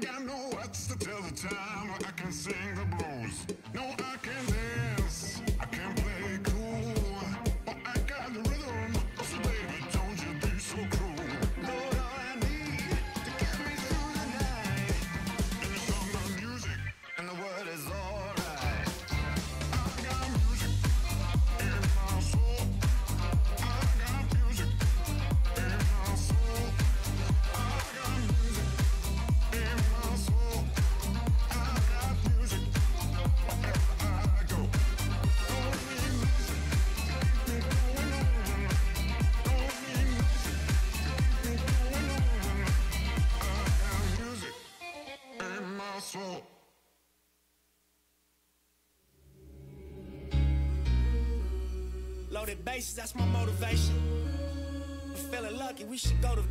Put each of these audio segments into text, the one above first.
got no words to tell the time. I can sing the blues. No, I can dance. I can play cool. But I got the rhythm. So baby, don't you be so cruel. Lord, all I need to get me through the night is some music, and the word is alright. I got music in my soul. I got music in my soul. I got music in my soul. I got music wherever I go. Don't need music to keep me going on. Don't need music to keep me going on. I got music in my soul. Loaded bases, that's my motivation. I'm feeling lucky, we should go to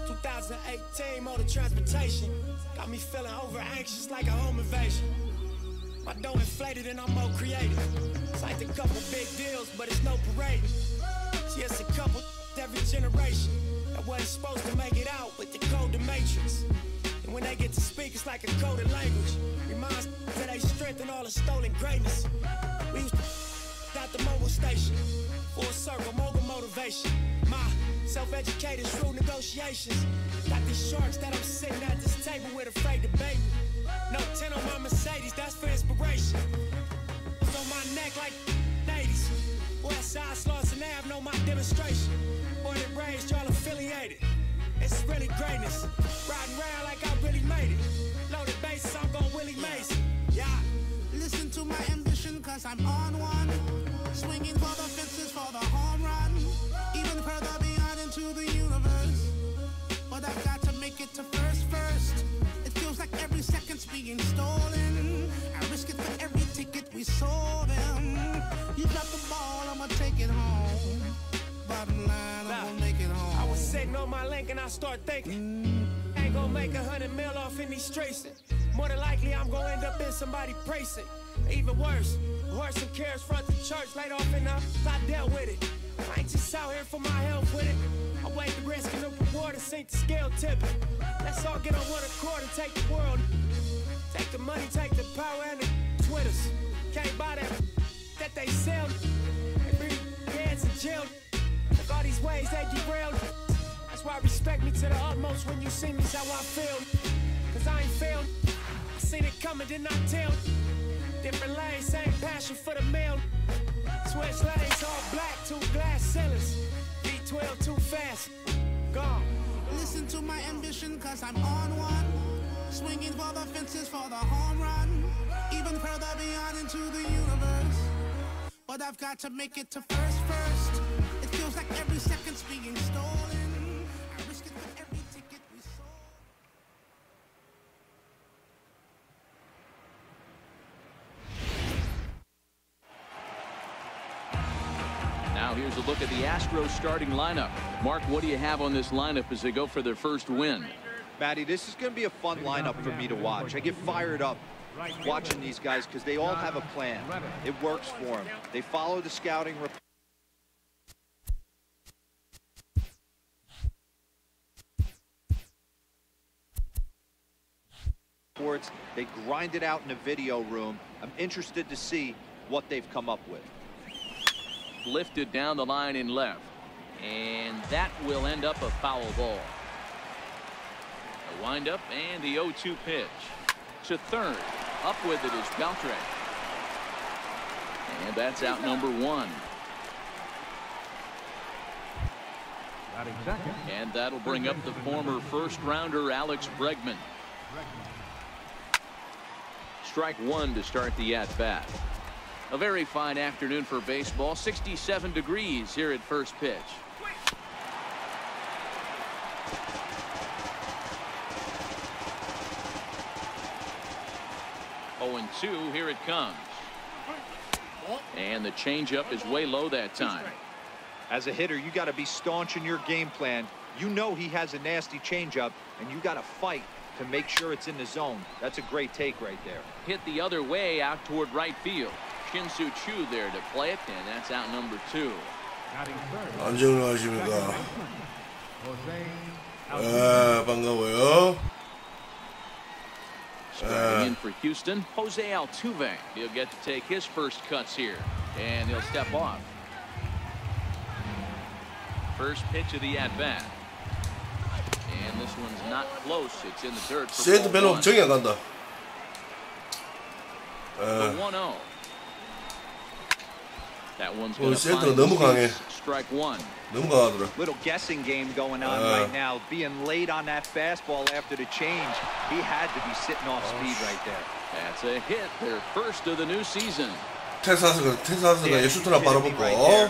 2018 motor transportation. Got me feeling over anxious like a home invasion. My dough inflated and I'm more creative. Signed a couple big deals, but it's no parade. See, it's a couple every generation that wasn't supposed to make it out with the code, the matrix. And when they get to speak, it's like a coded language. Reminds that they strengthen all the stolen greatness. We used to at the mobile station, full circle, mogul motivation. My self-educated through negotiations. Got these sharks that I'm sitting at this table with afraid to bait me. No 10 on my Mercedes, that's for inspiration. It's on my neck like 80s. Westside Slauson Ave, know my demonstration. Born and raised, y'all affiliated. It's really greatness. Riding around like I really made it. Loaded bases, I'm gon' Willie Mason. Yeah. Listen to my ambition, cause I'm on one. Swinging for the fences for the home run. Even further beyond into the universe. But I've got to make it to first. It feels like every second's being stolen. I risk it for every ticket we sold them. You drop the ball, I'ma take it home. Bottom line, I'm gonna make it home. I was sitting on my link and I start thinking, ain't gonna make 100 mil off in these streets. More than likely I'm gonna end up in somebody precinct. Even worse, horse and carrots front the church, laid off enough, I dealt with it. I ain't just out here for my health with it. I weigh the risk and the reward and sink the scale tipping. Let's all get on one accord and take the world. Take the money, take the power and the Twitters. Can't buy that they sell. They bring heads in jail. Look all these ways they derailed. That's why respect me to the utmost when you see me's how I feel. Cause I ain't failed. I seen it coming, did not tell. Different lanes, same passion for the mail. Switch lanes, all black, 2 glass ceilings. V12 too fast, gone. Listen to my ambition, cause I'm on one. Swinging for the fences for the home run. Even further beyond into the universe. But I've got to make it to first. It feels like every second's being stolen. I risk it for every ticket we sold. Now here's a look at the Astros starting lineup. Mark, what do you have on this lineup as they go for their first win? Matty, this is going to be a fun lineup for me to watch. I get fired up watching these guys because they all have a plan. It works for them. They follow the scouting reports. They grind it out in the video room. I'm interested to see what they've come up with. Lifted down the line in left, and that will end up a foul ball. A windup and the 0-2 pitch to third. Up with it is Beltre, and that's out number 1. And that'll bring up the former first-rounder Alex Bregman. Strike 1 to start the at-bat. A very fine afternoon for baseball. 67 degrees here at first pitch. 0-2, here it comes. And the changeup is way low that time. As a hitter, you got to be staunch in your game plan. You know he has a nasty changeup, and you got to fight to make sure it's in the zone. That's a great take right there. Hit the other way out toward right field. Shin-Soo Choo there to play it, and that's out number 2. 안녕하십니까. 반가워요. in for Houston, Jose Altuve. He'll get to take his first cuts here, and he'll step off. First pitch of the at-bat. And this one's not close. It's in the dirt. 세트 별로 정이 안 간다. The 1-0. That one's going to 세트가 너무 강해. Strike one. 너무 강하더라. Little guessing game going on right now. Being late on that fastball after the change, he had to be sitting off speed right there. That's a hit. Their first of the new season. 텍사스가 예슈트나 빨아먹고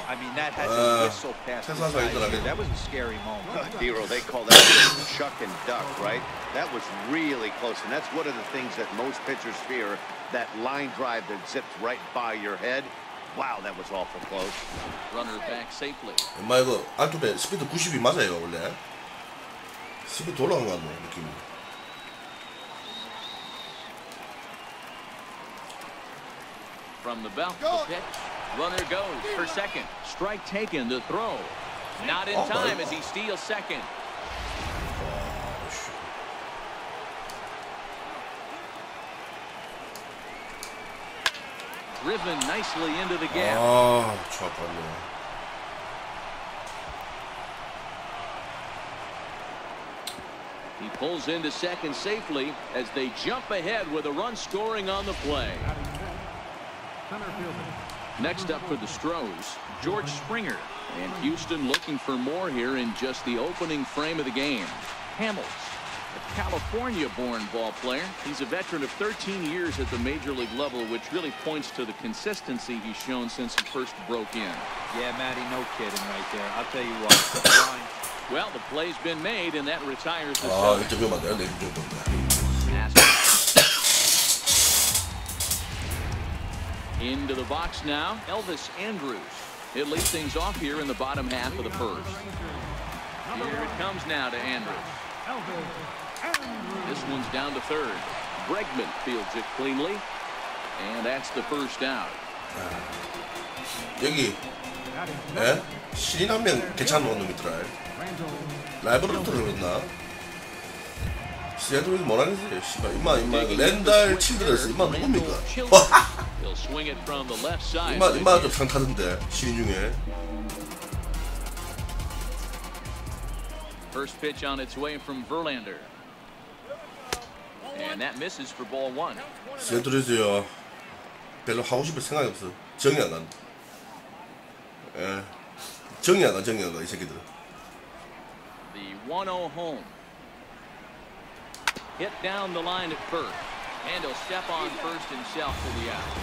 I mean, that had to whistle past the 텍사스가 있더라. that was a scary moment. Hero, they call that chuck and duck, right? That was really close, and that's one of the things that most pitchers fear, that line drive that zipped right by your head. Wow, that was awful close. Runner back safely. 엄마 이거 알투베 스피드 90이 맞아요 원래? 스피드 올라간 거 같네 느낌이. From the belt, the pitch. Runner goes for second. Strike taken to throw. Not in time as he steals second. Driven nicely into the gap. 아, 좋았네. He pulls into second safely as they jump ahead with a run scoring on the play. Next up for the Stros, George Springer. And Houston looking for more here in just the opening frame of the game. Hamels, a California-born ball player. He's a veteran of 13 years at the major league level, which really points to the consistency he's shown since he first broke in. Yeah, Matty, no kidding right there. I'll tell you what. Well, the play's been made, and that retires the 아, seventh. 1점 안 돼. 내 1점 건데. Into the box now, Elvis Andrews. He'll lead things off here in the bottom half of the first. Here it comes now to Andrews. This one's down to third. Bregman fields it cleanly, and that's the first out. 여기 예? 신인 한 명 괜찮은 놈 있더라. 라이브로 들어갔나? 시애틀에서 뭐라 했지? 씨발 임마 렌달 칠드레스 임마 누굽니까? He'll swing it from the left side. 임마 좀 상타던데 신인 중에. First pitch on its way from Verlander. And that misses for ball one. 시애틀에서요. 별로 하고 싶을 생각이 없어. 정이 안 간다. 예. 정이 안 가 이 새끼들은. The 1-0 home. Hit down the line at first. And he'll step on first himself for the out.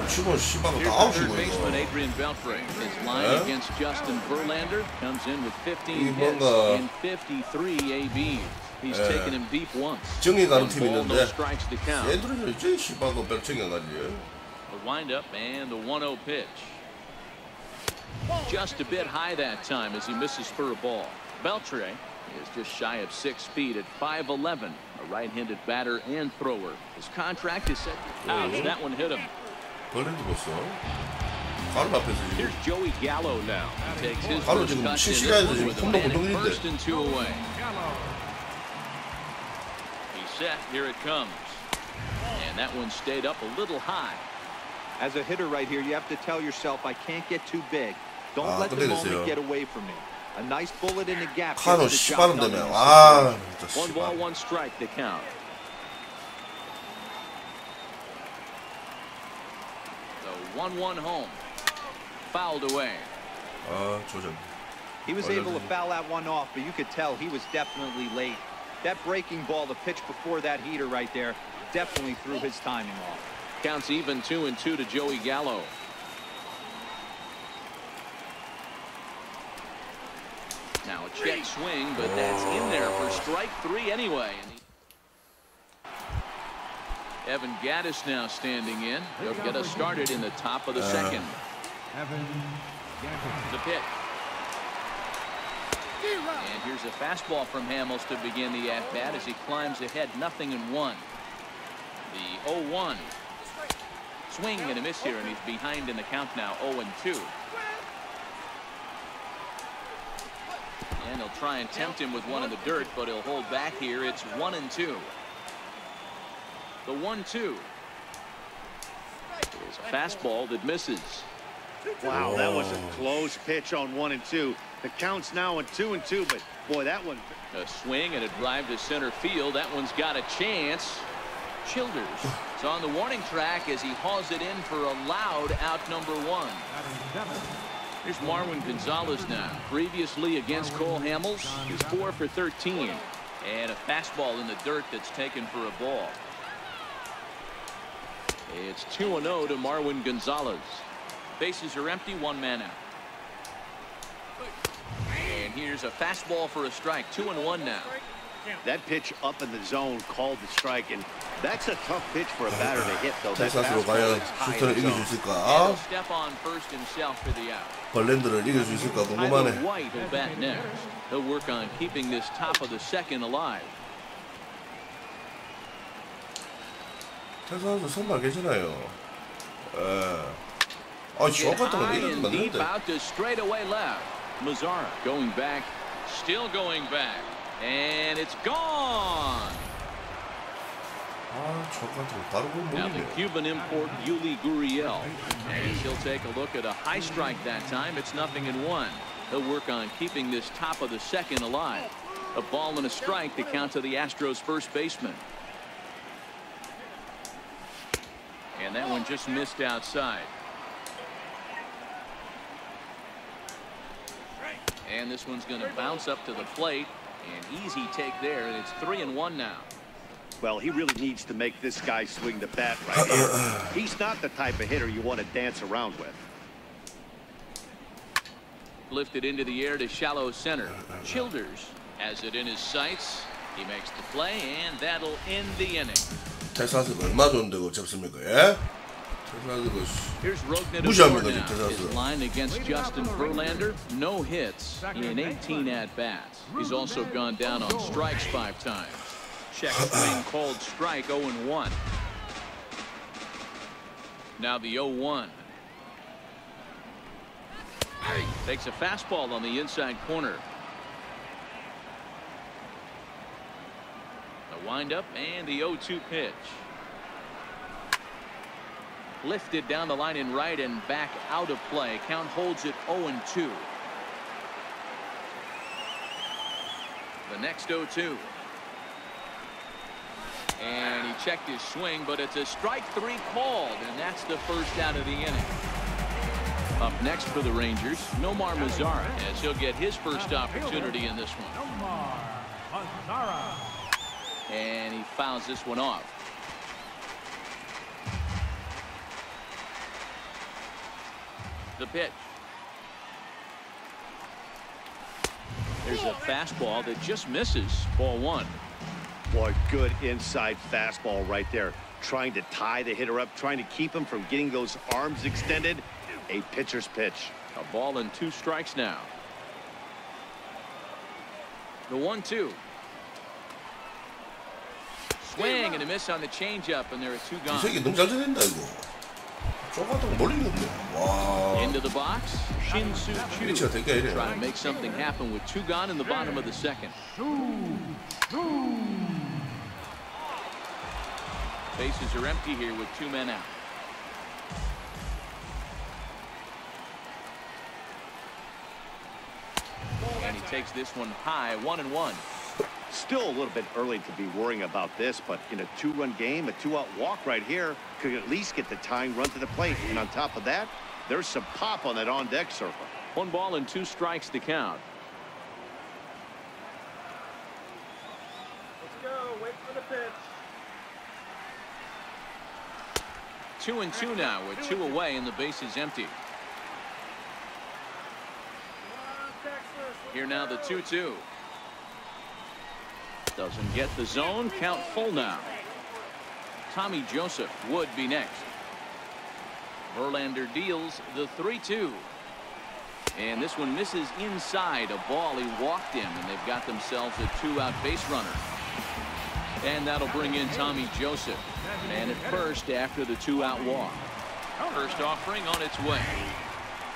치고 씨발로 다 Here's 아웃이고 third baseman 이거. Adrian Beltre. His line against Justin Verlander comes in with 15 hits 뭔가- and 53 ABs. He's taken him deep once. 정이 가는 One 팀이 ball, no 있는데 strikes to count. 얘들은 이제 씨발로 별 정이 안 가지. The windup and the 1-0 pitch. Just a bit high that time as he misses for a ball. Beltre is just shy of 6 feet at 5'11", a right-handed batter and thrower. His contract is set to ouch. That one hit him. 벌레도 벌써. 가로 앞에서 지금. Here's Joey Gallo now. He takes his 가로 first 지금 cut in this 실시간에서 one 지금 with a 홈런 man at 공동인데. first and 2 away. He's set. Here it comes. And that one stayed up a little high. As a hitter right here, you have to tell yourself, I can't get too big. Don't 아, let the 끝내겠어요. moment get away from me. A nice bullet in the gap. 카노 gets the job 씨발은 done 되면 in this 아 situation. 진짜 1 ball, 씨발. 1 strike to count. The 1-1 home. Fouled away. 아 조전. He was able to foul that one off, but you could tell he was definitely late. That breaking ball, the pitch before that heater right there, definitely threw his timing off. Counts even 2-2 to Joey Gallo. Now a check swing, but that's in there for strike 3 anyway. Evan Gattis now standing in. He'll get us started in the top of the second. The pitch. And here's a fastball from Hamels to begin the at-bat as he climbs ahead 0-1. The 0-1. Swing and a miss here, and he's behind in the count now 0-2. And And they'll try and tempt him with one in the dirt, but he'll hold back here. It's 1-2. The 1-2 is a fastball that misses. Wow, that was a close pitch on 1-2. The count's now at 2-2, but boy, that one. A swing and a drive to center field. That one's got a chance. Childers is on the warning track as he hauls it in for a loud out number 1. Here's Marwin Gonzalez now. Previously against Cole Hamels, he's 4 for 13. And a fastball in the dirt that's taken for a ball. It's 2-0 to Marwin Gonzalez. Bases are empty, 1 man out. And here's a fastball for a strike. 2-1 now. That pitch up in the zone called the strike, and that's a tough pitch for a batter to hit, though. That 텍사스로 과연 휴스턴을 이길 수 있을까? Step on first himself for the out. 벌랜드를 이길 수 있을까 궁금하네. White will bat next. He'll work on keeping this top of the second alive. 텍사스 선발 괜찮아요. 저 같은 건 이래도 맞는데. Out to straightaway left. Mazzara going back, still going back, and it's gone. 저 같은 거 바로 Now the 몰리네. Cuban import Yuli Gurriel, and he'll take a look at a high strike that time. It's 0-1. He'll work on keeping this top of the second alive. A ball and a strike to count to the Astros first baseman. And that one just missed outside. And this one's going to bounce up to the plate. An easy take there, and it's 3-1 now. Well, he really needs to make this guy swing the bat right here. He's not the type of hitter you want to dance around with. Lifted into the air to shallow center. Childers has it in his sights. He makes the play, and that'll end the inning. 텍사스가 얼마 좋은데 그거 잡습니까? 예? Here's Rogner 무시합니다, now. 텍사스. His line against Justin Verlander, no hits in 18 at-bats. He's also gone down on strikes 5 times. Check swing called strike 0-1. Now the 0-1. Takes a fastball on the inside corner. The windup and the 0-2 pitch. Lifted down the line in right and back out of play. Count holds it 0-2. The next 0-2. And he checked his swing, but it's a strike 3 called, and that's the first out of the inning. Up next for the Rangers, Nomar Mazzara, as he'll get his first opportunity in this one. And he fouls this one off. The pitch. There's a fastball that just misses. Ball 1. Boy, good inside fastball right there. Trying to tie the hitter up, trying to keep him from getting those arms extended. A pitcher's pitch. A ball and 2 strikes now. The 1-2. Swing and a miss on the changeup, and there are 2 이 gone. 새끼 너무 잘 지낸다 이거. 저 같은 거 몰리는데. 와. Into the box, Shin-Soo 위치가 Choo. 되게 이래. Trying to make something happen with 2 gone in the bottom of the second. Bases are empty here with 2 men out. And he takes this one high, 1-1. Still a little bit early to be worrying about this, but in a 2-run game, a 2-out walk right here could at least get the tying run to the plate. And on top of that, there's some pop on that on-deck circle. 1 ball and 2 strikes to count. Let's go. Wait for the pitch. 2-2 now with 2 away and the base is empty. Here now the 2-2. Doesn't get the zone. Count full now. Tommy Joseph would be next. Verlander deals the 3-2. And this one misses inside. A ball he walked in, and they've got themselves a 2-out base runner. And that'll bring in Tommy Joseph. Man at first after the 2-out walk. First offering on its way.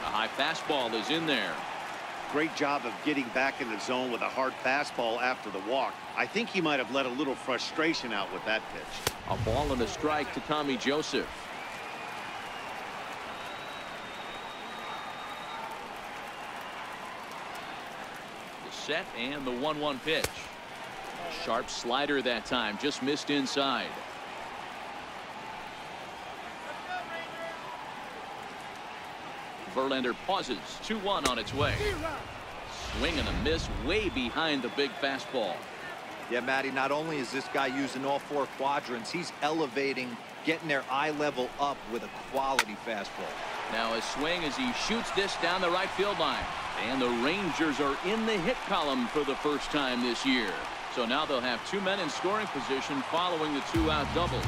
A high fastball is in there. great job of getting back in the zone with a hard fastball after the walk. I think he might have let a little frustration out with that pitch. A ball and a strike to Tommy Joseph. The set and the 1-1 pitch. Sharp slider that time, just missed inside. Verlander pauses. 2-1 on its way. Swing and a miss way behind the big fastball. Yeah, Matty, not only is this guy using all 4 quadrants, he's elevating, getting their eye level up with a quality fastball. Now a swing as he shoots this down the right field line. And the Rangers are in the hit column for the first time this year. So now they'll have 2 men in scoring position following the 2-out double.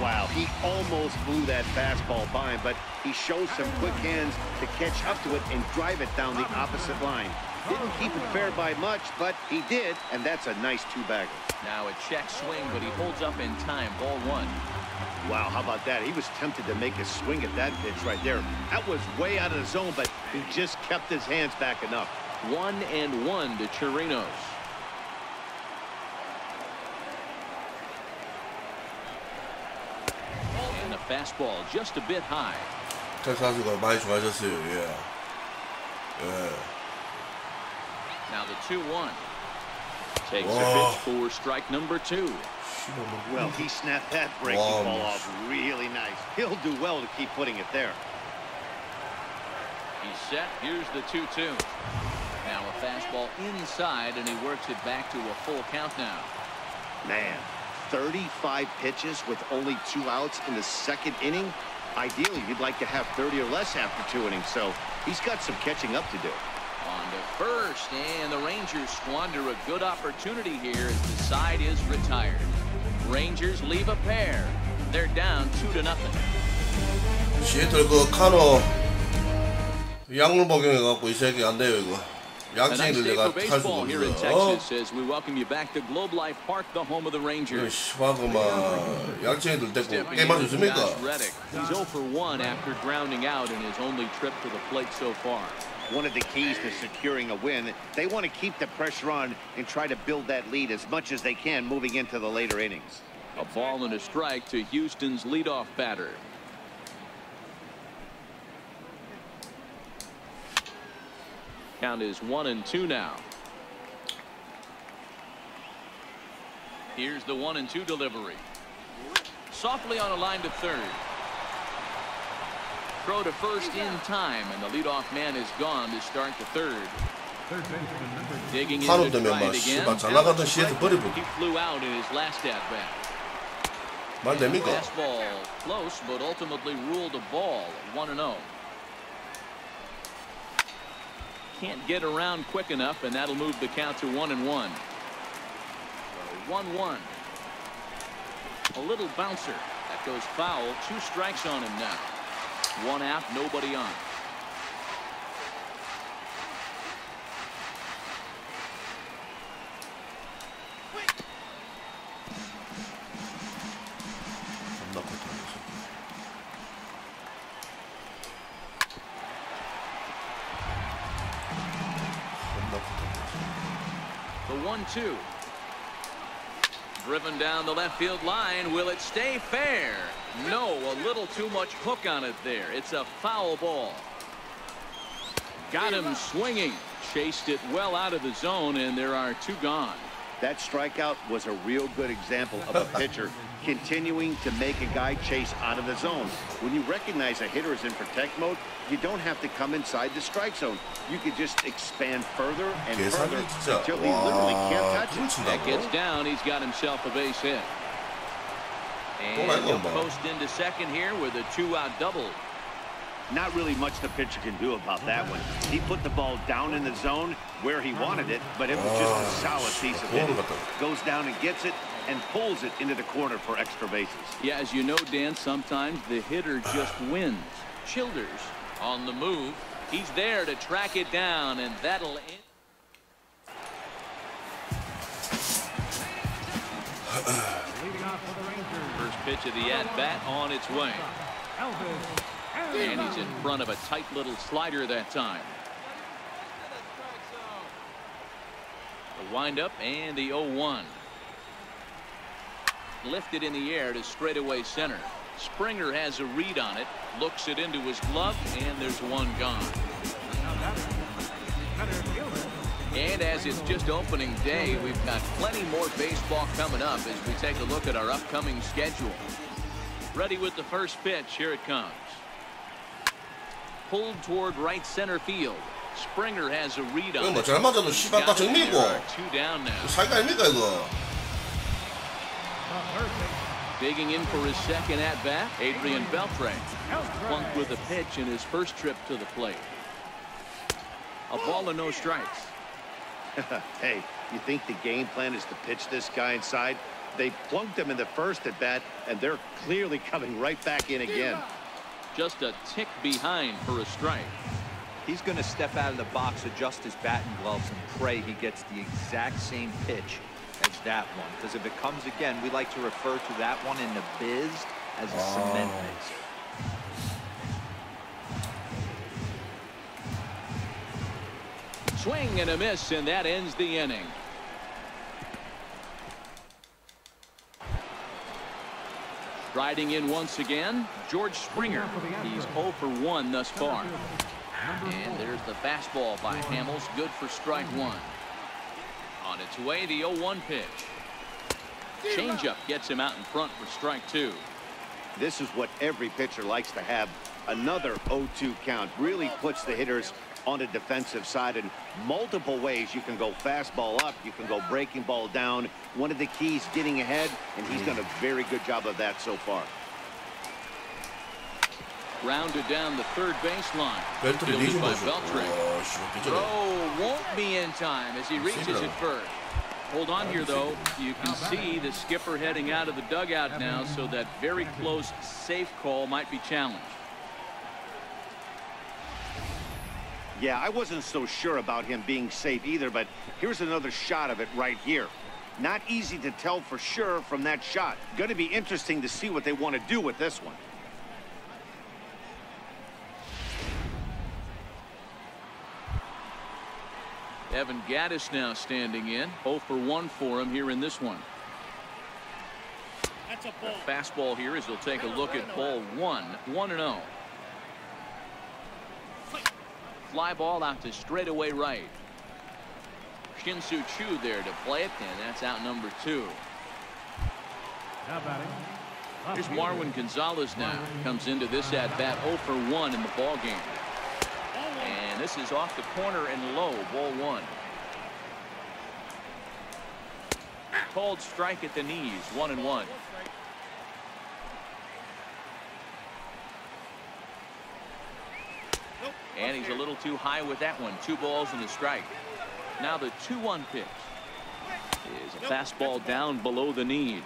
Wow, he almost blew that fastball by him, but he shows some quick hands to catch up to it and drive it down the opposite line. Didn't keep it fair by much, but he did, and that's a nice 2-bagger. Now a check swing, but he holds up in time. Ball 1. Wow, how about that? He was tempted to make a swing at that pitch right there. That was way out of the zone, but he just kept his hands back enough. 1-1 to Chirinos. And a fastball just a bit high. 타사수가 많이 좋아졌어요. 예. 예. Now the 2-1. Takes a pitch for strike number 2. Well, he snapped that breaking ball off really nice. He'll do well to keep putting it there. He's set. Here's the 2-2. Now a fastball inside, and he works it back to a full count now. Man, 35 pitches with only 2 outs in the 2nd inning. Ideally, you'd like to have 30 or less after 2 innings, so he's got some catching up to do. On to first, and the Rangers squander a good opportunity here as the side is retired. Rangers leave a pair. They're down 2-0. 시애틀 그 카노 약물 복용해갖고 이 새끼 안 돼요 이거. 약쟁이들 내가 탈 수가 없어. Here in Texas as we welcome you back to Globe Life Park, the home of the Rangers. 시바고 막 약쟁이들 데리고 게임 할 수 있습니까? He's 0 for 1 after grounding out in his only trip to the plate so far. One of the keys to securing a win, they want to keep the pressure on and try to build that lead as much as they can moving into the later innings. A ball and a strike to Houston's leadoff batter. Count is 1-2 now. Here's the 1-2 delivery. Softly on a line to third. Throw to first in time, and the leadoff man is gone to start the third. Digging in to try it again. He flew out in his last at bat. Fastball close, but ultimately ruled a ball. 1-0. Can't get around quick enough, and that'll move the count to 1-1. 1-1. A little bouncer. That goes foul. 2 strikes on him now. 1 out, nobody on. The 1-2. Driven down the left field line. Will it stay fair? No, a little too much hook on it there. It's a foul ball. Got him swinging. Chased it well out of the zone, and there are 2 gone. That strikeout was a real good example of a pitcher continuing to make a guy chase out of the zone. When you recognize a hitter is in protect mode, you don't have to come inside the strike zone. You could just expand further and further until he literally can't touch it. That gets down. He's got himself a base hit. And he'll post into second here with a 2-out double. Not really much the pitcher can do about that one. He put the ball down in the zone where he wanted it, but it was just a solid piece of hitting. Goes down and gets it and pulls it into the corner for extra bases. Yeah, as you know, Dan, sometimes the hitter just wins. Childers on the move. He's there to track it down, and that'll end. First pitch of the at-bat on its way. And he's in front of a tight little slider that time. The windup and the 0-1. Lifted in the air to straightaway center. Springer has a read on it, looks it into his glove, and there's one gone. And as it's just opening day, we've got plenty more baseball coming up as we take a look at our upcoming schedule. Ready with the first pitch. Here it comes. Pulled toward right center field. Springer has a read on it. 잘 맞아도 씨발 다 정리고. Two down now. 사기가 아닙니까 이거? Digging in for his second at-bat, Adrian Beltre. Plunked with a pitch in his first trip to the plate. A ball and no strikes. Hey, you think the game plan is to pitch this guy inside? They plunked him in the first at-bat, and they're clearly coming right back in again. Just a tick behind for a strike. He's going to step out of the box, adjust his bat and gloves, and pray he gets the exact same pitch as that one. Because if it comes again, we like to refer to that one in the biz as a cement mix. Swing and a miss, and that ends the inning. Riding in once again, George Springer. He's 0 for 1 thus far. And there's the fastball by Hamels, good for strike one. On its way, the 0-1 pitch. Changeup gets him out in front for strike two. This is what every pitcher likes to have. Another 0-2 count really puts the hitters on the defensive side in multiple ways. You can go fastball up, you can go breaking ball down. One of the keys, getting ahead, and he's done a very good job of that so far. Rounded down the third baseline. Fielded by Beltre. Throw won't be in time as he reaches it first. Hold on here, though. You can see the skipper heading out of the dugout now, so that very close safe call might be challenged. Yeah, I wasn't so sure about him being safe either, but here's another shot of it right here. Not easy to tell for sure from that shot. Going to be interesting to see what they want to do with this one. Evan Gattis now standing in. 0 for 1 for him here in this one. That's a ball. Fastball here as he'll take a look at ball 1. 1-0. Fly ball out to straightaway right. Shin-Soo Choo there to play it, and that's out number 2. Here's Marwin Gonzalez now. Comes into this at-bat 0 for 1 in the ball game. And this is off the corner and low, ball 1. Called strike at the knees, 1-1. And he's a little too high with that one. 2 balls and a strike. Now the 2-1 pitch is a fastball down below the knees.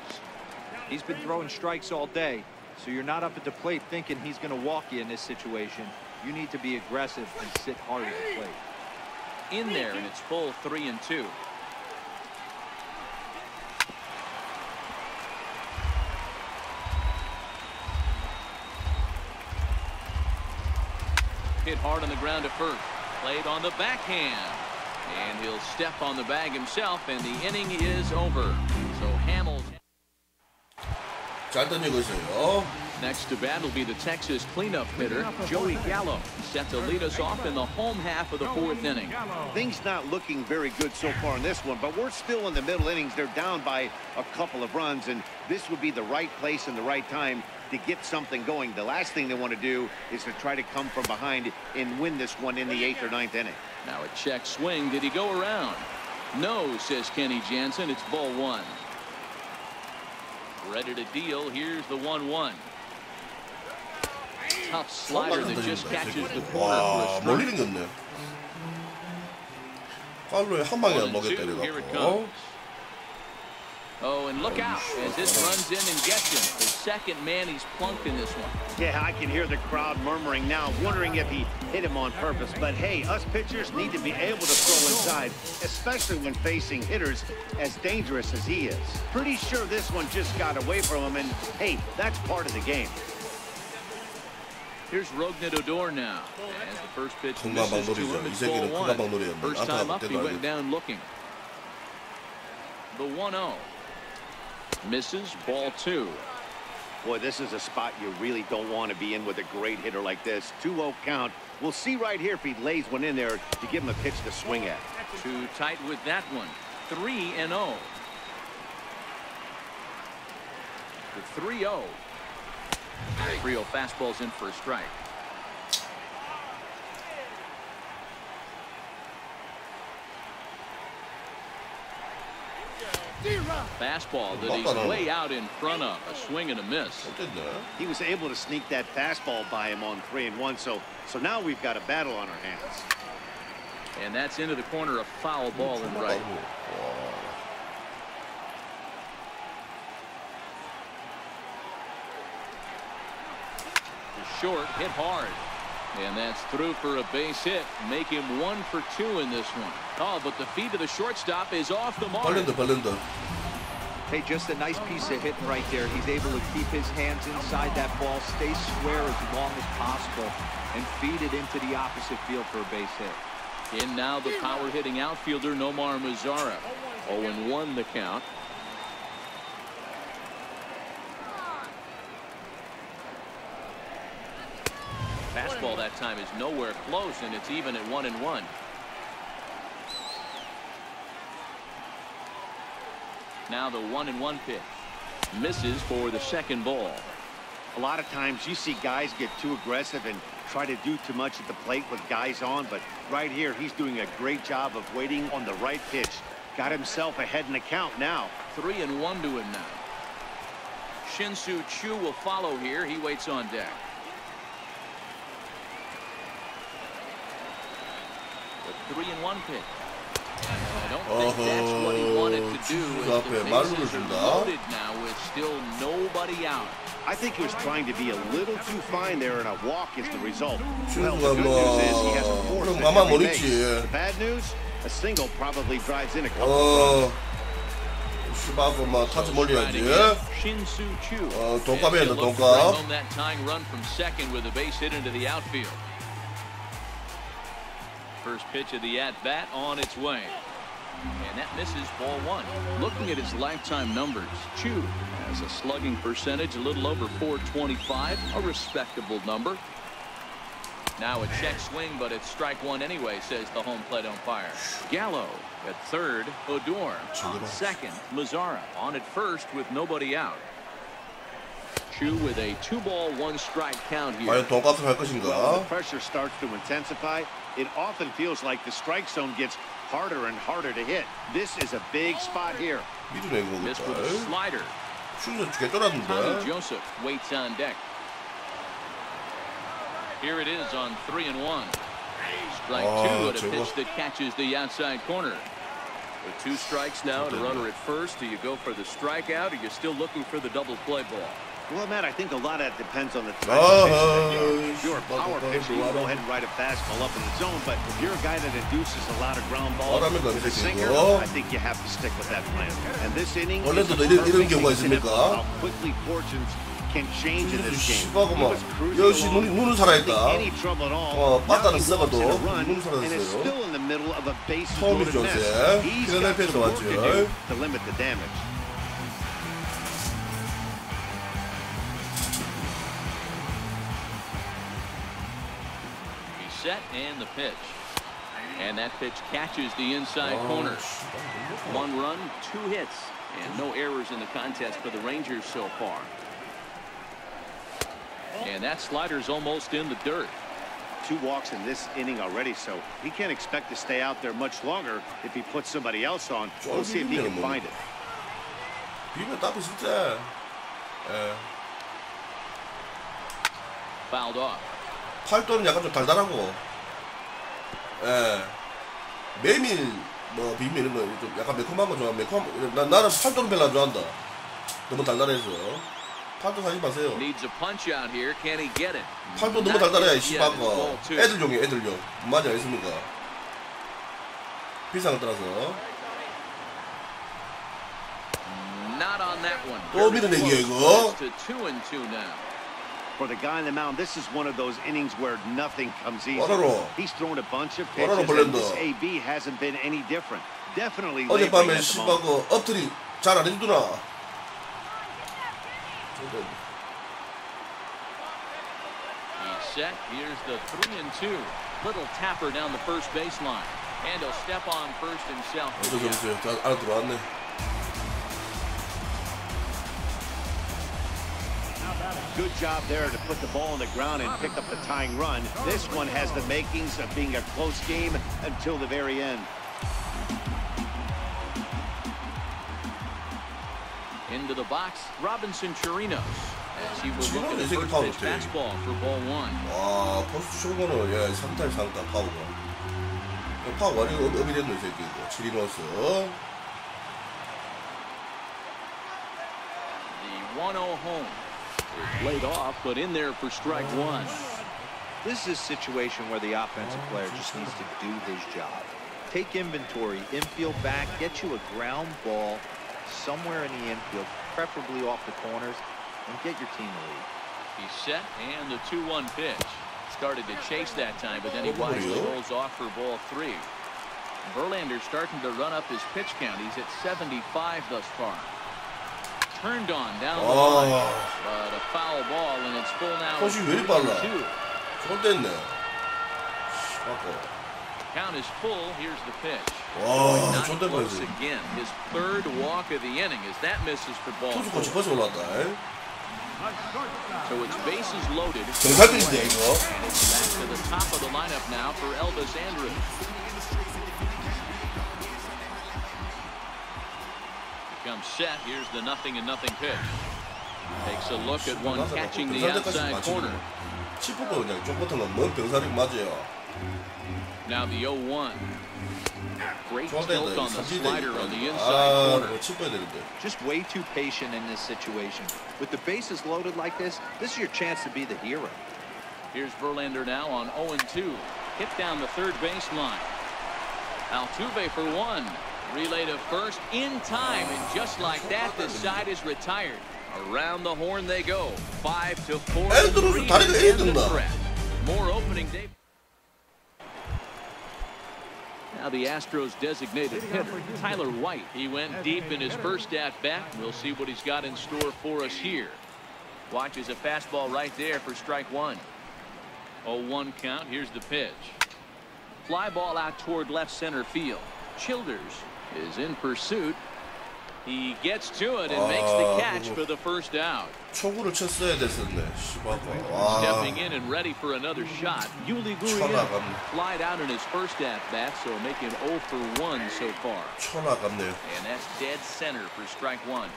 He's been throwing strikes all day, so you're not up at the plate thinking he's going to walk you in this situation. You need to be aggressive and sit hard at the plate. In there, and it's full 3-2. Hit hard on the ground to first. Played on the backhand. And he'll step on the bag himself, and the inning is over. So Hamels. 잘 던지고 있어요. Next to bat will be the Texas cleanup hitter, Joey Gallo, set to lead us off in the home half of the 4th inning. Things not looking very good so far in this one, but we're still in the middle innings. They're down by a couple of runs, and this would be the right place and the right time to get something going. The last thing they want to do is to try to come from behind and win this one in the 8th or 9th inning. Now a check swing. Did he go around? No, says Kenny Jansen. It's ball 1. Ready to deal. Here's the 1-1. Tough slider that just catches the corner 와, for a 멀리 strike. 생겼네. 팔로에 한 방에 먹였다 Here it 이래갖고. comes. Oh, and look out as this runs in and gets him. The second man he's plunked in this one. Yeah, I can hear the crowd murmuring now, wondering if he hit him on purpose. But hey, us pitchers need to be able to throw inside, especially when facing hitters as dangerous as he is. Pretty sure this one just got away from him, and hey, that's part of the game. Here's Rougned Odor now. And the first pitch 건강 misses to 방놀이죠. him. 이 It's 새끼는 ball 건강 1. 방놀이였는데 First time 안타가 up, he 때도 went 아니고. down looking. The 1-0. Misses, ball 2. Boy, this is a spot you really don't want to be in with a great hitter like this. 2-0 count. We'll see right here if he lays one in there to give him a pitch to swing at. Too tight with that one. 3-0. The 3-0. 3-0 fastball's in for a strike. Fastball that he's way out in front of. A swing and a miss. He was able to sneak that fastball by him on 3-1. So now we've got a battle on our hands. And that's into the corner, a foul ball in right. The short hit hard. And that's through for a base hit. Make him 1 for 2 in this one. Oh, but the feed to the shortstop is off the mark. Hey, just a nice piece of hitting right there. He's able to keep his hands inside that ball, stay square as long as possible, and feed it into the opposite field for a base hit. In now the power hitting outfielder Nomar Mazara. 0-1 the count. Fastball that time is nowhere close, and it's even at 1-1. Now the 1-1 pitch. Misses for the second ball. A lot of times you see guys get too aggressive and try to do too much at the plate with guys on, but right here he's doing a great job of waiting on the right pitch. Got himself ahead in the count now. 3-1 to him now. Shin-Soo Choo will follow here. He waits on deck. The 3-1 pitch. I don't think that's what he wanted to do. As the bases are loaded now with still nobody out. I think he was trying to be a little too fine there, and a walk is the result. Well, the good news is he has a force at every base. The bad news, a single probably drives in a couple 타지 멀리야지. Shin-Soo Choo. 동갑이야, 동갑. Home that tying run from second with a base hit into the outfield. First pitch of the at-bat on its way. And that misses ball 1. Looking at his lifetime numbers, Choo has a slugging percentage a little over .425, a respectable number. Now a check swing, but it's strike 1 anyway, says the home plate umpire. Gallo at third, Odor second, Mazara on at first with nobody out. Choo with a 2-ball 1-strike count here. 과연 돈값을 할 것인가? Well, the pressure starts to intensify. It often feels like the strike zone gets harder and harder to hit. This is a big spot here. Missed with a slider. 쫄았는데. Tommy Joseph waits on deck. Here it is on 3-1. Strike 2 at a pitch that catches the outside corner. With 2 strikes now and a runner at first, do you go for the strikeout, or are you still looking for the double play ball? Well, Matt, I think a lot of that depends on the type of pitcher. If you're a power pitcher, you can go ahead and ride a fastball up in the zone. But if you're a guy that induces a lot of ground balls with a sinker, I think you have to stick with that plan. And this inning is a perfect example of how quickly fortunes can change in this game. He was cruising along, not any trouble at all. Now he walks in a run and is still in the middle of a bases-loaded mess. He's got some work to do to limit the damage. Set and the pitch, and that pitch catches the inside corner. 1 run, 2 hits, and no errors in the contest for the Rangers so far. And that slider's almost in the dirt. 2 walks in this inning already, so he can't expect to stay out there much longer if he puts somebody else on. We'll see if he can find it. Fouled off. 팔도는 약간 좀 달달하고, 메밀, 뭐 비밀 이런 거 좀 약간 매콤한 거 좋아. 나는 팔도는 별로 안 좋아한다. 너무 달달해서. 팔도 사지 마세요. Needs a punch out here. Can he get it? 팔도 너무 달달해. 씨발 거. 애들용이에요, 애들용. 맞지 않습니까? 비싼 거 따라서. Not on that one. 또 밀어내기야 이거. To 2-2 now. For the guy on the mound, this is one of those innings where nothing comes easy. He's thrown a bunch of pitches, and this AB hasn't been any different. definitely 어젯밤에 laboring at the moment. 씨발 그 엎드리 잘 안 해주더라. He's set. Here's the 3-2. Little tapper down the first baseline. And he'll step on first himself. 어쩌 저쩌 잘 알아 들어왔네. Good job there to put the ball on the ground and pick up the tying run. This one has the makings of being a close game until the very end. Into the box, Robinson Chirinos. As he will look at Chirinos the is first pitch power fastball for ball one. 와 포스트 쇼거는 예 상탈 상탈 파워가. 파워 완전 업이 됐네 이 새끼 이거. 치리노스. The 1-0 home. Laid off, but in there for strike one. This is a situation where the offensive player just needs to do his job. Take inventory, infield back, get you a ground ball somewhere in the infield, preferably off the corners, and get your team a lead. He's set, and the 2-1 pitch. Started to chase that time, but then he wisely rolls off for ball three. Verlander's starting to run up his pitch count. He's at 75 thus far. Turned on down the line, but a foul ball, and it's full now. 포시 왜 이리 빨라? 좋댔네. Count is full. Here's the pitch. 와, Not 좋댔네. close again. His third walk of the inning as that misses for ball. 투수 코치 벌써 올라왔다. So it's bases loaded. 정상들인데 이거. And it's back to the top of the lineup now for Elvis Andrus. Comes set. Here's the 0-0 pitch. Takes a look at one catching the outside corner. 치프가 그냥 쪽 같은 건먼 병사력 맞아요. Now the 0-1. Great tilt 좋았다. on the slider on the 아, inside corner. 이거 치퍼야 되는데. Just way too patient in this situation. With the bases loaded like this is your chance to be the hero. Here's Verlander now on 0-2. Hit down the third baseline. Altuve for one. Relay to first in time, and just like that, this side is retired. Around the horn they go. 5-4. Andrus 다리가 애든다. More opening day. Now the Astros designated hitter, Tyler White. He went deep in his first at-bat. We'll see what he's got in store for us here. Watches a fastball right there for strike one. 0-1 count. Here's the pitch. Fly ball out toward left center field. Childers is in pursuit. He gets to it and makes the catch for the first out. 초구를 쳤어야 됐었네. 씨발까. 와. Stepping in and ready for another shot. Yuli Gurriel flied out in his first at-bat, so making 0 for 1 so far. 천하갑네요. And that's dead center for strike one.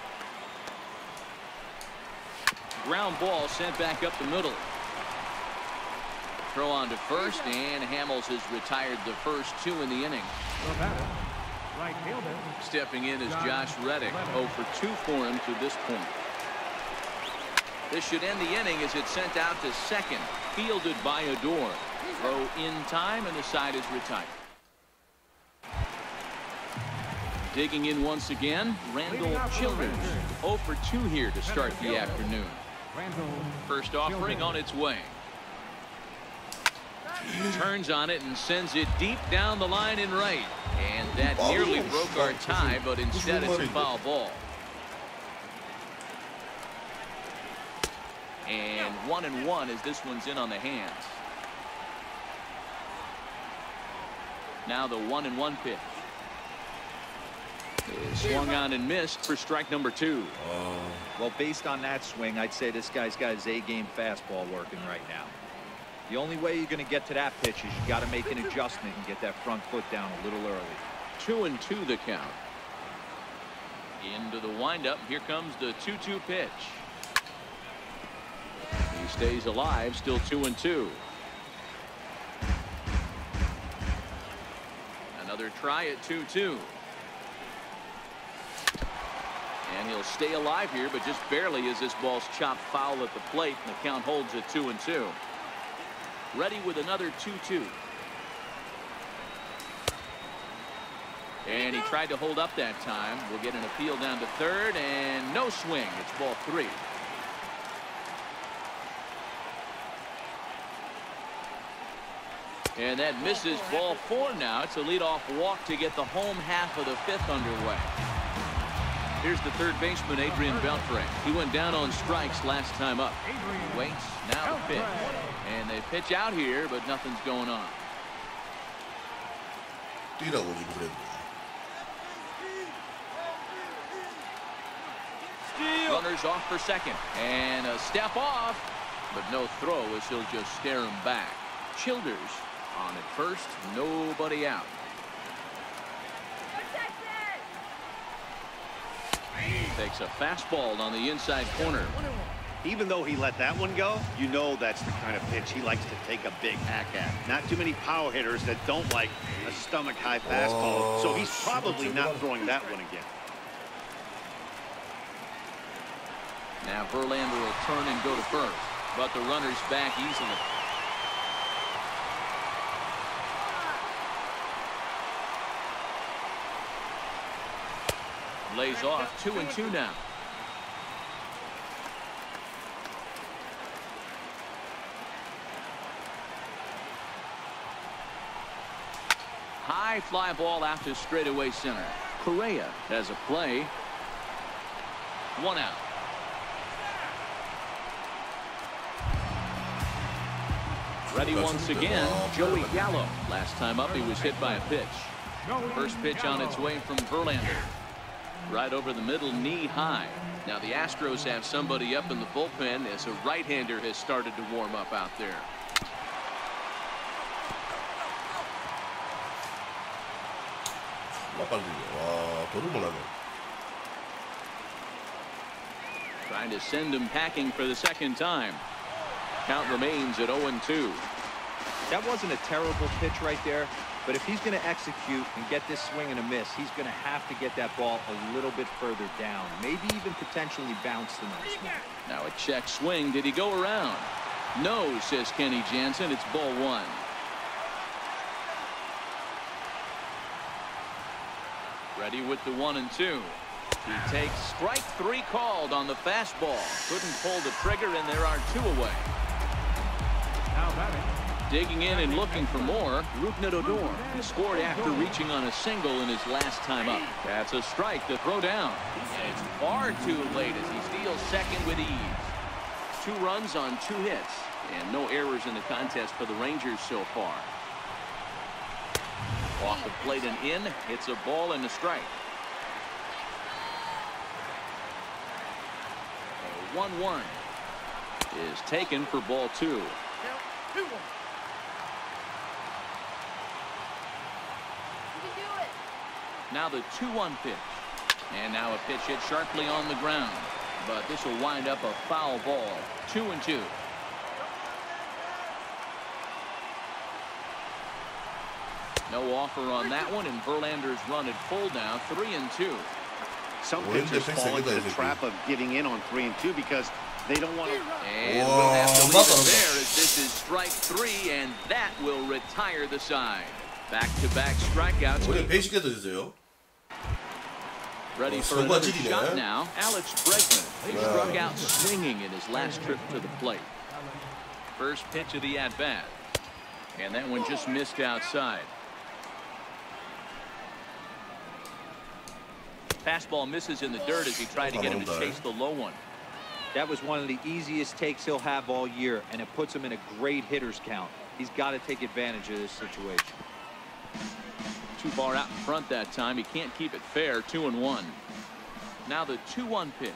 Ground ball sent back up the middle. Throw on to first, and Hamels has retired the first two in the inning. Stepping in is Josh Reddick. 0 for 2 for him to this point. This should end the inning as it's sent out to second. Fielded by Odor. Throw in time, and the side is retired. Digging in once again, Randall Childers. 0 for 2 here to start the afternoon. First offering on its way. Turns on it and sends it deep down the line in right. And that nearly broke our tie, but instead it's a foul ball. And 1-1 as this one's in on the hands. Now the 1-1 pitch. Is swung on and missed for strike number 2. Well, based on that swing, I'd say this guy's got his A-game fastball working right now. The only way you're going to get to that pitch is you got to make an adjustment and get that front foot down a little early. 2-2 the count. Into the windup. Here comes the 2-2 pitch. He stays alive, still 2-2. Another try at 2-2. And he'll stay alive here, but just barely as this ball's chopped foul at the plate, and the count holds at 2-2. Ready with another 2-2. And he tried to hold up that time. We'll get an appeal down to third, and no swing. It's ball 3. And that misses ball 4 now. It's a leadoff walk to get the home half of the 5th underway. Here's the third baseman, Adrian Beltre. He went down on strikes last time up. He waits, now the pitch. And they pitch out here, but nothing's going on. Runners off for second. And a step off, but no throw as he'll just stare him back. Childers on at first, nobody out. Takes a fastball on the inside corner. Even though he let that one go, you know that's the kind of pitch he likes to take a big hack at. Not too many power hitters that don't like a stomach-high fastball, so he's probably not throwing that one again. Now Verlander will turn and go to first, but the runner's back easily. Lays off 2-2 now. High fly ball out to straightaway center. Correa has a play. 1 out. Ready once again, Joey Gallo. Last time up, he was hit by a pitch. First pitch on its way from Verlander. Right over the middle, knee high. Now the Astros have somebody up in the bullpen as a right-hander has started to warm up out there. Trying to send him packing for the second time. Count remains at 0-2. That wasn't a terrible pitch right there, but if he's going to execute and get this swing and a miss, he's going to have to get that ball a little bit further down, maybe even potentially bounce the next one. Now a check swing. Did he go around? No, says Kenny Jansen. It's ball 1. Ready with the 1-2. He takes strike 3 called on the fastball. Couldn't pull the trigger, and there are 2 away. Digging in and looking for more, Rougned Odor. He scored after reaching on a single in his last time up. That's a strike to throw down. And it's far too late as he steals second with ease. 2 runs on 2 hits, and no errors in the contest for the Rangers so far. Off the plate and in, it's a ball and a strike. 1-1 is taken for ball 2. Now the 2-1 pitch. And now a pitch hit sharply on the ground. But this will wind up a foul ball. 2-2. No offer on that one, and Verlander's run at full now. 3-2. Some pitchers fall into the trap of getting in on 3-2 because they don't want to. And we'll have to leave it there as this is strike 3, and that will retire the side. Back-to-back strikeouts. Ready for another shot now. Alex Bregman. He struck out swinging in his last trip to the plate. First pitch of the at-bat. And that one just missed outside. Fastball misses in the dirt as he tried to get him to chase the low one. That was one of the easiest takes he'll have all year, and it puts him in a great hitter's count. He's got to take advantage of this situation. Too far out in front that time. He can't keep it fair. 2-1. Now the 2-1 pitch.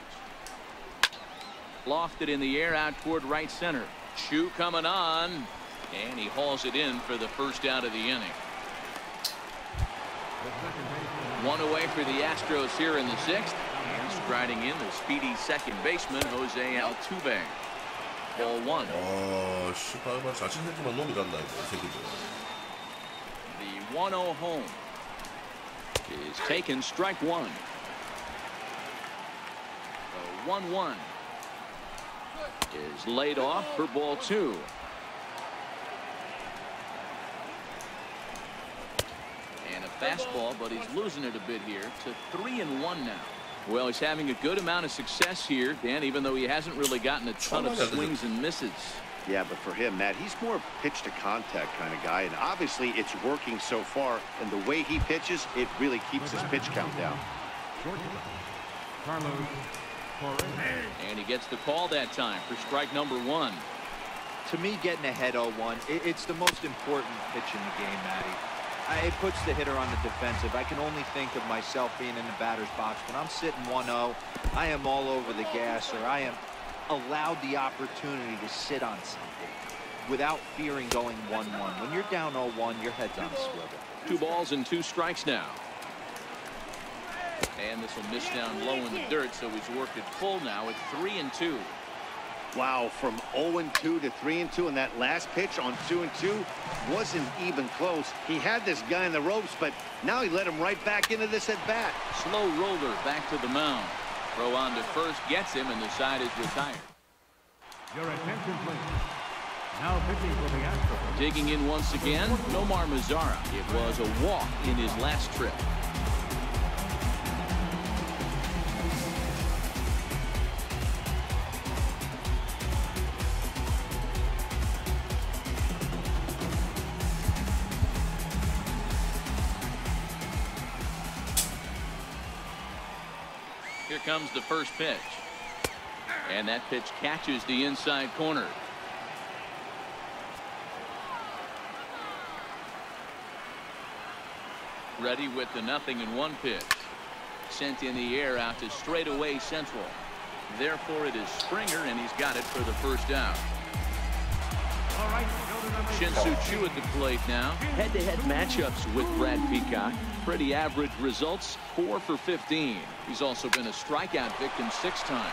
Lofted in the air out toward right center. Chu coming on, and he hauls it in for the first out of the inning. 1 away for the Astros here in the 6th. And striding in the speedy second baseman, Jose Altuve. Ball 1. The 1-0 home is taken. Strike 1. The 1-1 is laid off for ball 2. And a fastball, but he's losing it a bit here to 3-1 now. Well, he's having a good amount of success here, Dan, even though he hasn't really gotten a ton of swings and misses. Yeah, but for him, Matt, he's more pitch to contact kind of guy, and obviously it's working so far, and the way he pitches, it really keeps his pitch count down. And he gets the call that time for strike number 1. To me, getting ahead 0-1, it's the most important pitch in the game, Matty. It puts the hitter on the defensive. I can only think of myself being in the batter's box. When I'm sitting 1-0, I am all over the gas, or I am allowed the opportunity to sit on something without fearing going 1-1. When you're down 0-1, your head's on a swivel. 2 balls and 2 strikes now. And this will miss down low in the dirt, so he's worked it full now at 3-2. Wow, from 0-2 to 3-2, and that last pitch on 2-2 wasn't even close. He had this guy in the ropes, but now he let him right back into this at bat. Slow roller back to the mound. Throw on to first gets him, and the side is retired. Your attention, please. Now pitching for the Astros. Digging in once again, Nomar Mazara. It was a walk in his last trip. Here comes the first pitch. And that pitch catches the inside corner. Ready with the 0-1 pitch. Sent in the air out to straightaway central. Therefore it is Springer, and he's got it for the first out. All right, Shin-Soo Choo at the plate now. Head-to-head matchups with Brad Peacock. Pretty average results, 4 for 15. He's also been a strikeout victim 6 times.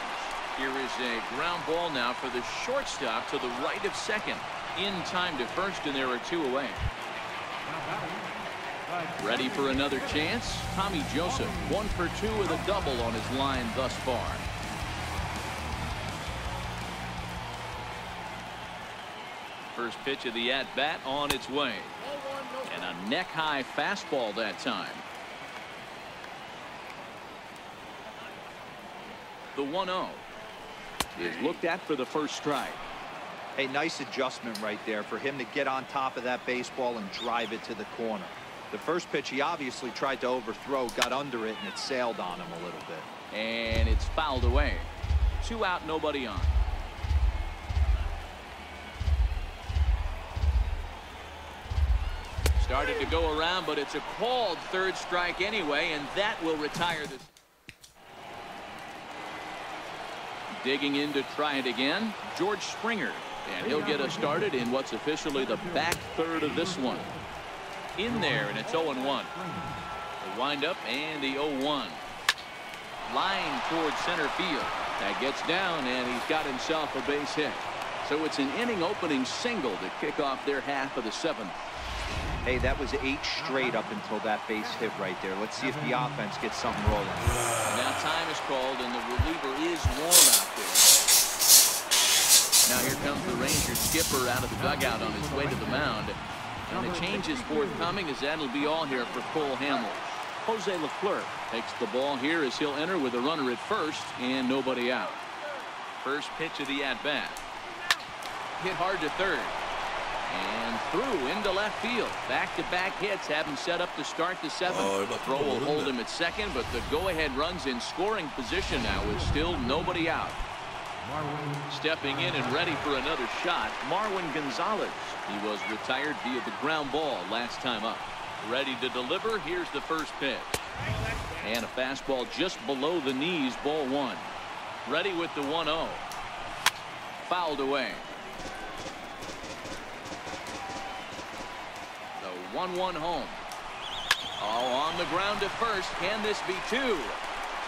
Here is a ground ball now for the shortstop to the right of second. In time to first, and there are 2 away. Ready for another chance? Tommy Joseph, 1 for 2 with a double on his line thus far. First pitch of the at-bat on its way. And a neck-high fastball that time. The 1-0 is looked at for the first strike. A nice adjustment right there for him to get on top of that baseball and drive it to the corner. The first pitch he obviously tried to overthrow, got under it, and it sailed on him a little bit. And it's fouled away. 2 out, nobody on. Started to go around, but it's a called third strike anyway, and that will retire this. Digging in to try it again, George Springer, and he'll get us started in what's officially the back third of this one. In there, and it's 0-1. The windup and the 0-1. Line towards center field. That gets down, and he's got himself a base hit. So it's an inning opening single to kick off their half of the 7th. Hey, that was 8 straight up until that base hit right there. Let's see if the offense gets something rolling. Now time is called, and the reliever is warm out there. Now here comes the Ranger skipper out of the dugout on his way to the mound. And the change is forthcoming, as that'll be all here for Cole Hamels. Jose Leclerc takes the ball here as he'll enter with a runner at first and nobody out. First pitch of the at-bat. Hit hard to third. And through into left field. Back-to-back hits have him set up to start the 7th. Throw will hold him at second, but the go-ahead run's in scoring position now with still nobody out. Stepping in and ready for another shot, Marwin Gonzalez. He was retired via the ground ball last time up. Ready to deliver. Here's the first pitch. And a fastball just below the knees, ball 1. Ready with the 1-0. Fouled away. The 1-1 home. Oh, on the ground to first. Can this be 2?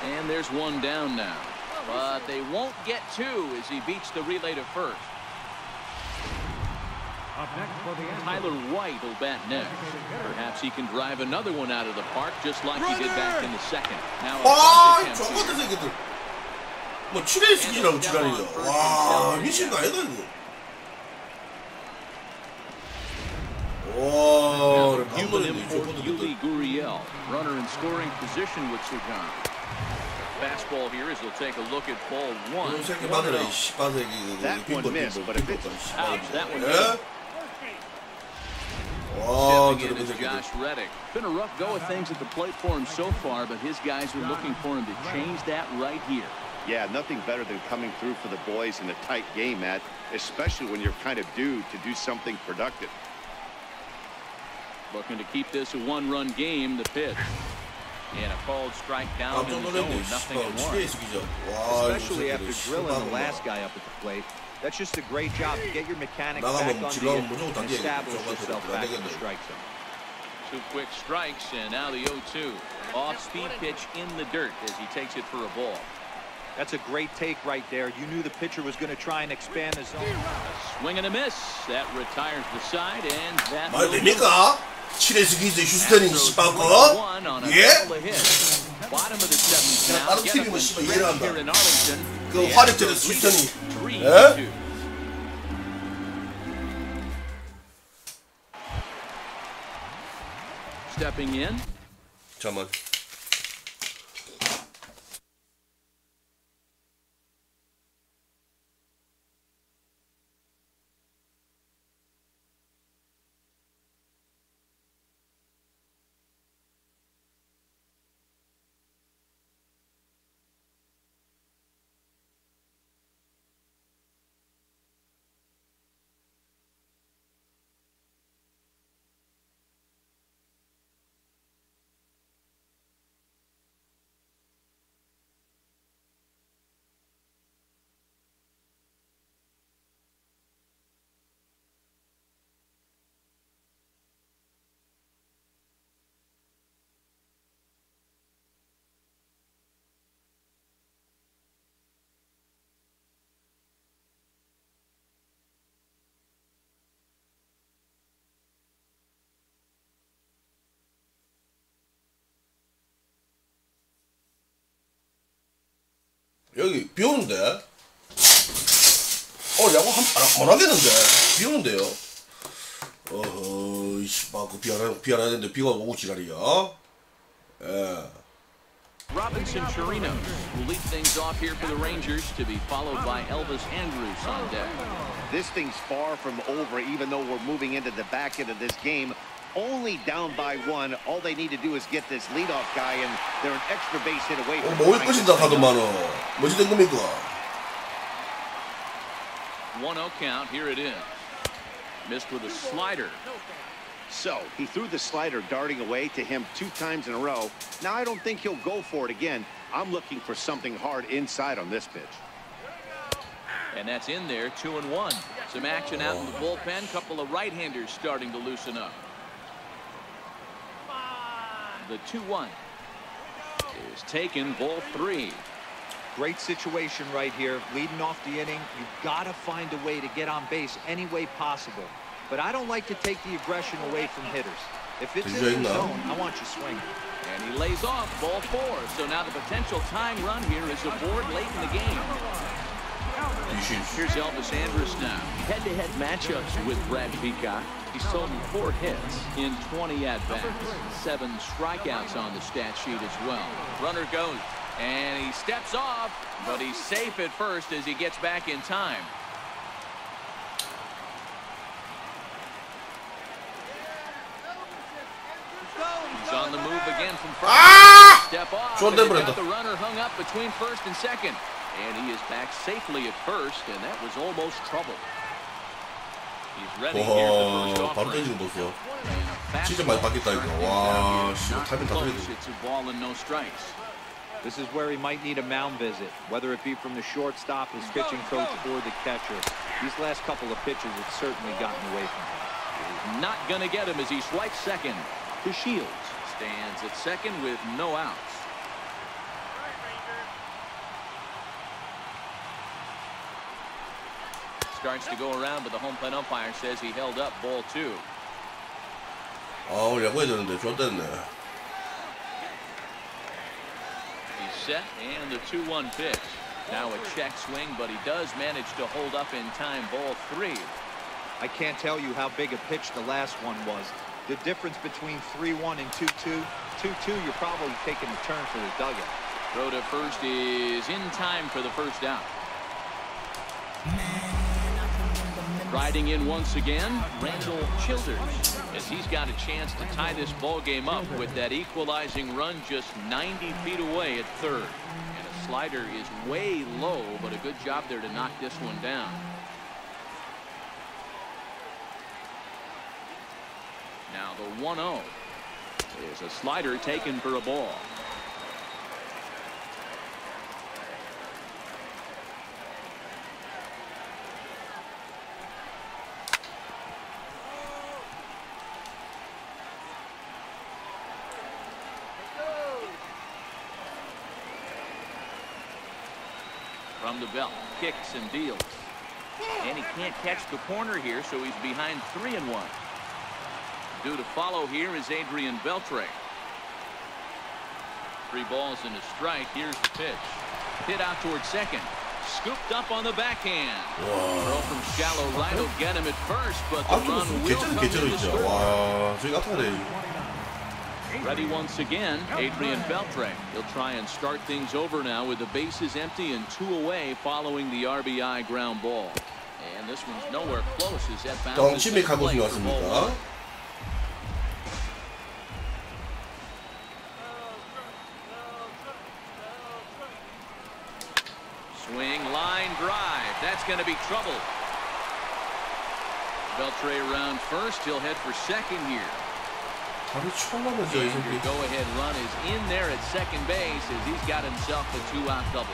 And there's 1 down now. But they won't get 2 as he beats the relay to first. Tyler White will bat next. Perhaps he can drive another one out of the park just like he did back in the 2nd. Now a 저것들 새끼들. 뭐 추레스키라고 지랄이다. 와, 미친 거 아니다 이거. 와, Cuban import Yuli Gurriel, runner in scoring position with Sugan. fastball here as he'll take a look at ball one. 이런 새끼 받으라 이 씨발 That one missed, but if it's That one 예? 와, stepping in 저런 is 새끼들. Josh Reddick. Been a rough go of things at the plate for him so far, but his guys are looking for him to change that right here. Yeah, nothing better than coming through for the boys in a tight game, Matt, especially when you're kind of due to do something productive. Looking to keep this a one-run game, the pitch. And a called strike down in the zone, nothing in one. Especially after drilling the last guy up at the plate. That's just a great job to get your mechanics back on you and establish yourself back in the strike zone. 2 quick strikes, and now the 0-2. Off-speed pitch in the dirt as he takes it for a ball. That's a great take right there. You knew the pitcher was going to try and expand the zone. A swing and a miss. That retires the side, and that 말 됩니까? 7회 스키즈 휴스턴이 씨발 거? 예? Bottom of the 7th now. 다른 팀이면 씨발 이해를 한다. Here in Arlington. 그 화력제를 휴스턴이. 3-2. 예? Stepping in. 잠깐만. 여기 비 오는데? 야구 안 하겠는데? 비 오는데요? 이씨발, 그 비 안 해야 되는데 비가 오고 지랄이야? 예. Robinson Chirinos will lead things off here for the Rangers, to be followed by Elvis Andrus on deck. This thing's far from over, even though we're moving into the back end of this game. Only down by 1. All they need to do is get this leadoff guy, and they're an extra base hit away from 뭐 것인다 하더만은. 뭐지 된 겁니까? 1-0 count. Here it is. Missed with a slider. So he threw the slider darting away to him 2 times in a row. Now I don't think he'll go for it again. I'm looking for something hard inside on this pitch. And that's in there. 2-1. Some action out in the bullpen. Couple of right-handers starting to loosen up. The 2-1 is taken, ball 3. Great situation right here, leading off the inning. You've got to find a way to get on base any way possible. But I don't like to take the aggression away from hitters. If it's in the zone, I want you swinging. And he lays off, ball 4. So now the potential tying run here is aboard late in the game. Here's Elvis Andrus now. Head-to-head matchups with Brad Peacock. He's totaled 4 hits in 20 at-bats. 7 strikeouts on the stat sheet as well. Runner goes, and he steps off, but he's safe at first as he gets back in time. He's on the move again from first. Step off, and he got the runner hung up between first and second. And he is back safely at first, and that was almost trouble. He's ready here for first 바로 땡기는 거 보세요. 진짜 많이 바뀌었다니까. 와, 씨, 타이밍 다 틀리네. It's a ball and no strikes. This is where he might need a mound visit, whether it be from the shortstop, his pitching coach, or the catcher. These last couple of pitches have certainly gotten away from him. He's not going to get him as he swipes second. To Shields stands at second with no outs. Starts to go around, but the home plate umpire says he held up ball 2. 오늘 야구해야 되는데 좋았다네. He's set, and the 2-1 pitch. Now a check swing, but he does manage to hold up in time, ball 3. I can't tell you how big a pitch the last one was. The difference between 3-1 and 2-2, you're probably taking a turn for the dugout. Throw to first is in time for the first down. Riding in once again, Randall Childers, as he's got a chance to tie this ball game up with that equalizing run just 90 feet away at third. And a slider is way low, but a good job there to knock this one down. Now the 1-0 is a slider taken for a ball. From the belt, kicks and deals. And he can't catch the corner here, so he's behind 3-1. Due to follow here is Adrian Beltre. 3 balls and a strike. Here's the pitch. Hit out towards second. Scooped up on the backhand. Throw from shallow right will get him at first, but the run will come in to score. 와, 저기 아파네. Ready once again, Adrian Beltre. He'll try and start things over now with the bases empty and 2 away following the RBI ground ball. And this one's nowhere close as that bounces. 덩치미 가보신 것 같습니다. Swing, line drive. That's going to be trouble. Beltre around first. He'll head for second here. 바로 쳤나보죠, 이 새끼. Your go-ahead run is in there at second base as he's got himself a 2-out double.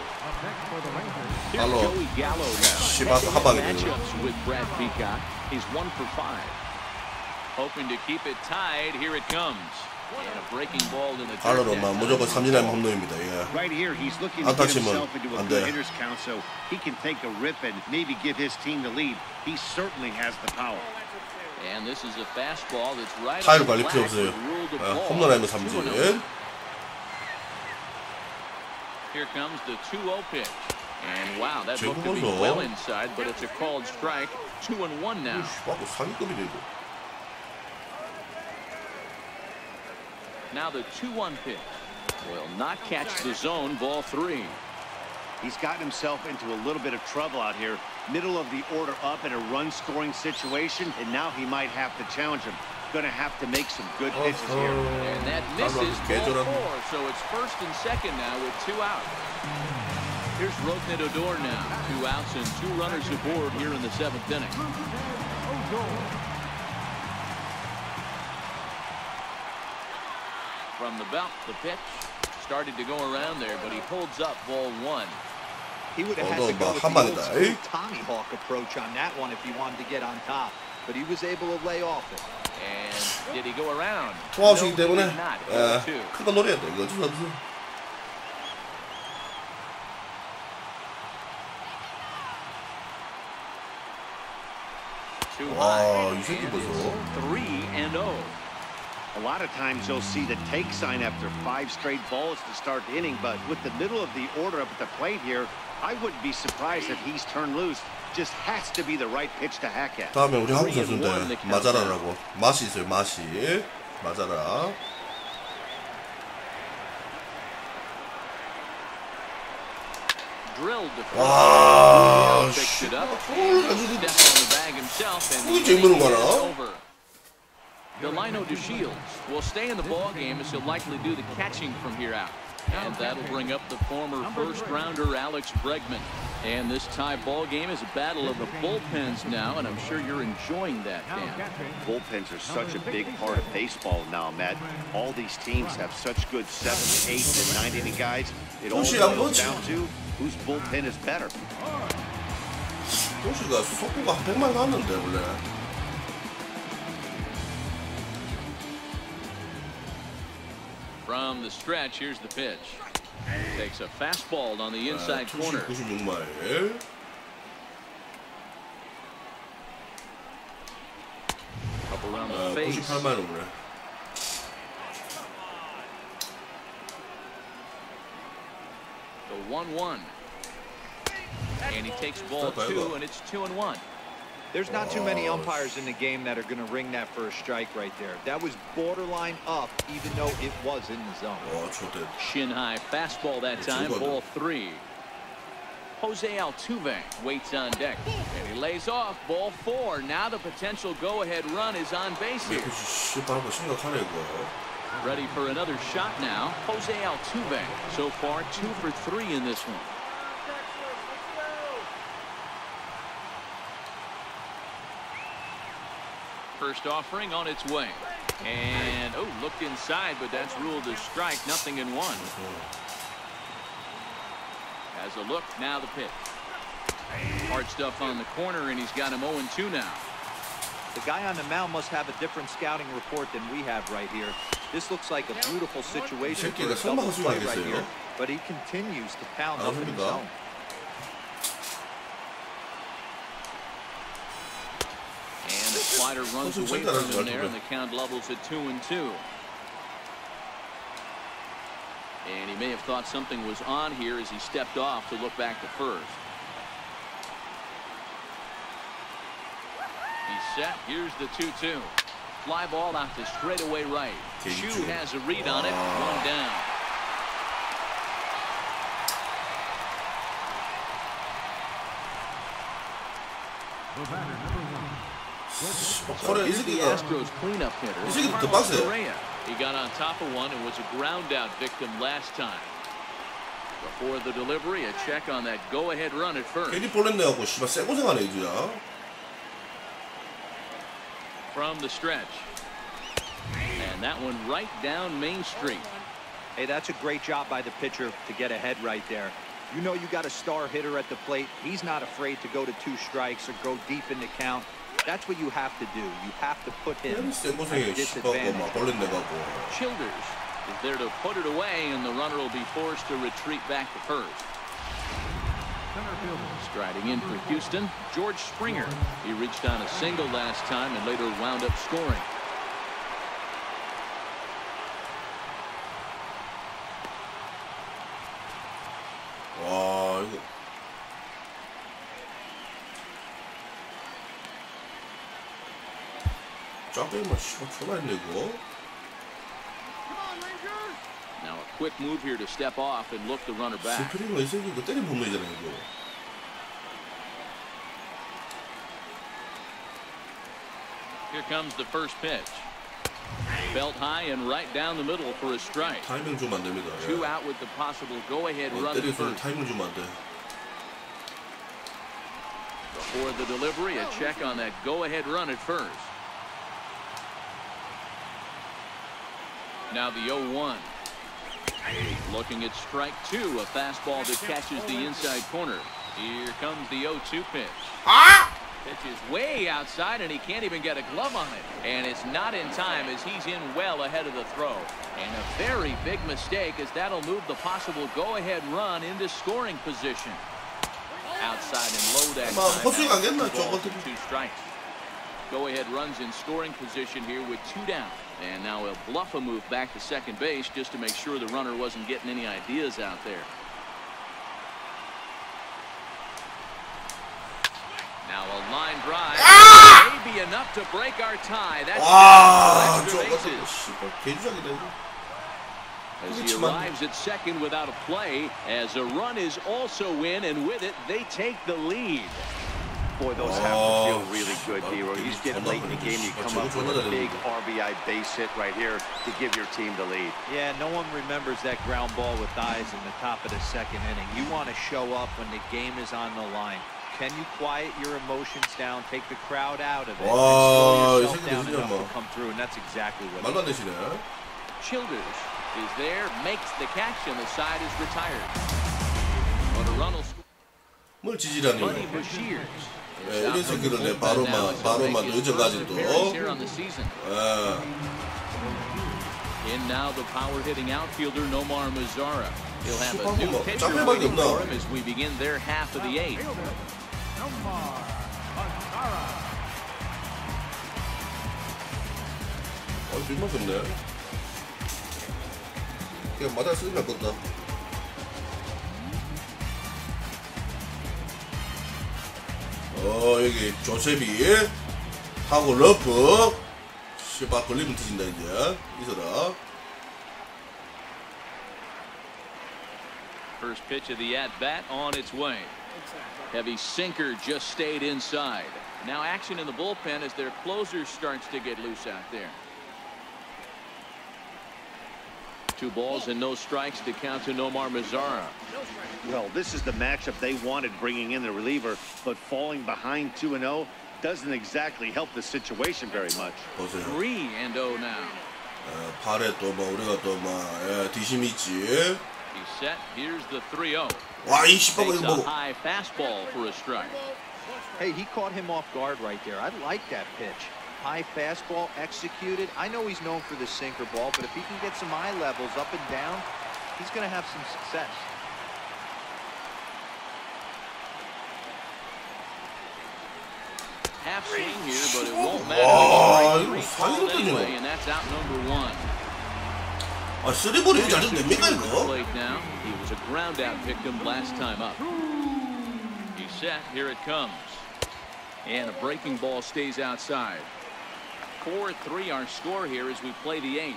Here's Hello. Joey Gallo now. 씨발, 한 방에 Matchups with Brad Peacock. He's 1 for 5. Hoping to keep it tied. Here it comes. And a breaking ball in the 알로로만 무조건 삼진하면 홈런입니다. 예. Right here, he's looking to get himself into a good hitter's count, so he can take a rip and maybe give his team the lead. He certainly has the power. And this is a fastball that's right 타이로 on the 관리 필요 flag 없어요. with rule to ball. 홈런하면 삼진. Here comes the 2-0 pitch. And wow, that looked to be 지금 well inside, but it's a called strike. 2-1 now. 씨발, 상위급이네 이거. Now the 2-1 pitch will not catch the zone. Ball 3. He's gotten himself into a little bit of trouble out here. Middle of the order up in a run-scoring situation, and now he might have to challenge him. Going to have to make some good pitches here. And that misses ball 4, so it's first and second now with 2 out. Here's Rougned Odor now. 2 outs and 2 runners aboard here in the 7th inning. From the belt, the pitch started to go around there, but he holds up ball 1. He would have had to go with the old school Tommy Hawk approach on that one if he wanted to get on top, but he was able to lay off it. And did he go around? 투아웃이기 때문에 he did not. 큰 거 노려야 돼. 이거 어쩔 수 없어. 와, 이 새끼 보소. 3-0. A lot of times you'll see the take sign after 5 straight balls to start the inning, but with the middle of the order up at the plate here, I wouldn't be surprised if he's turned loose. Just has to be the right pitch to hack at. 다음에 우리 한국 선수인데 맞아라라고. 맛이 있어요, 맛이. 맞아라. 와, 씨. 이게 재밌는 거나? Delino DeShields will stay in the ball game as he'll likely do the catching from here out. And that'll bring up the former first-rounder Alex Bregman. And this tie ball game is a battle of the bullpens now, and I'm sure you're enjoying that, Dan. Bullpens are such a big part of baseball now, Matt. All these teams have such good 7, 8, and 9 inning guys. It all boils down to whose bullpen is better. 도시가 속구가 100만 갔는데 원래. From the stretch, here's the pitch. Takes a fastball on the inside corner. 96마일. Up around the face. 98마일 오래. The 1-1. And he takes ball 2, and it's 2-1. There's not too many umpires in the game that are going to ring that for a strike right there. That was borderline up, even though it was in the zone. Shin high fastball that time, ball 3. Jose Altuve waits on deck, and he lays off, ball 4. Now the potential go-ahead run is on base here. Ready for another shot now, Jose Altuve. So far, 2 for 3 in this one. First offering on its way. And, oh, looked inside, but that's ruled a strike. Nothing in 1. As a look, now the pitch. Hard stuff on the corner, and he's got him 0-2 now. The guy on the mound must have a different scouting report than we have right here. This looks like a beautiful situation for a double play right here, but he continues to pound up in his zone. And the slider runs away from him there, and the count levels at 2-2. And he may have thought something was on here as he stepped off to look back to first. He's set. Here's the 2-2. Fly ball out to straightaway right. Chu has a read on it. 1 down. The batter, number 1. Here's the Astros cleanup hitter. Correa. He got on top of one and was a ground out victim last time. Before the delivery, a check on that go-ahead run at first. From the stretch. And that one right down Main Street. Hey, that's a great job by the pitcher to get ahead right there. You know you got a star hitter at the plate. He's not afraid to go to 2 strikes or go deep in the count. That's what you have to do. You have to put him at a disadvantage. Childers is there to put it away, and the runner will be forced to retreat back to first. Striding in for Houston, George Springer. He reached on a single last time and later wound up scoring. 와, 이거 쫙빼기만 씨발 존나 했네 이거. Now a quick move here to step off and look the runner back. 스프링은 이 새끼 이거 때린 홈런이잖아 이거. Here comes the first pitch. Belt high and right down the middle for a strike. 타이밍 주면 안 됩니다. 2 out with the possible go-ahead run at 때려서 first. 타이밍 주면 안 돼. Before the delivery, a check on that go-ahead run at first. Now the 0-1. Looking at strike 2, a fastball that catches the inside corner. Here comes the 0-2 pitch. Pitch is way outside, and he can't even get a glove on it. And it's not in time as he's in well ahead of the throw. And a very big mistake, as that'll move the possible go-ahead run into scoring position. Outside and low that time. 2 strikes. Go-ahead runs in scoring position here with 2 down. And now he'll bluff a move back to second base just to make sure the runner wasn't getting any ideas out there. Now a line drive. Maybe enough to break our tie. That's extra bases. As he arrives at second without a play, as a run is also in, and with it, they take the lead. Boy, those have to feel really good, Hero. You just get late in the game, you come up with a big RBI base hit right here to give your team the lead. Yeah, no one remembers that ground ball with eyes in the top of the second inning. You want to show up when the game is on the line. Can you quiet your emotions down, take the crowd out of it, and slow yourself down enough to come through, and that's exactly what he did. Childers is there, makes the catch, and the side is retired. But a run will score. 뭘 지지라니. Buddy Bashirs. 이런 새끼들 내 바로만 늦어가지고 또. In now the power hitting outfielder Nomar Mazara. He'll have a new pitcher waiting for him as we begin their half of the 8th. 빗먹었네. 그냥 맞아 쓰면 건다. 여기 조셉이 하고 러프 씨발 걸리면 터진다 이제 있어라. First pitch of the at-bat on its way. Heavy sinker just stayed inside. Now action in the bullpen as their closer starts to get loose out there. 2 balls and no strikes to count to Nomar Mazara. Well, this is the matchup they wanted, bringing in the reliever, but falling behind 2-0 doesn't exactly help the situation very much. 3-0 now. 8회 또 뭐 우리가 또 뭐 뒤심 있지. He's set. Here's the 3-0. 와, 이 씨발 Takes 이거 a 뭐. high fastball for a strike. Hey, he caught him off guard right there. I like that pitch. High fastball executed. I know he's known for the sinker ball, but if he can get some eye levels up and down, he's going to have some success. Half swing here, but it won't matter. 와, 이거 Called 사이로 anyway, and that's out number 1. 아, 쓰리볼이 잘 좀 됩니까 이거? Plate now. He was a ground out victim last time up. He's set. Here it comes. And a breaking ball stays outside. 4-3 our score here as we play the 8th.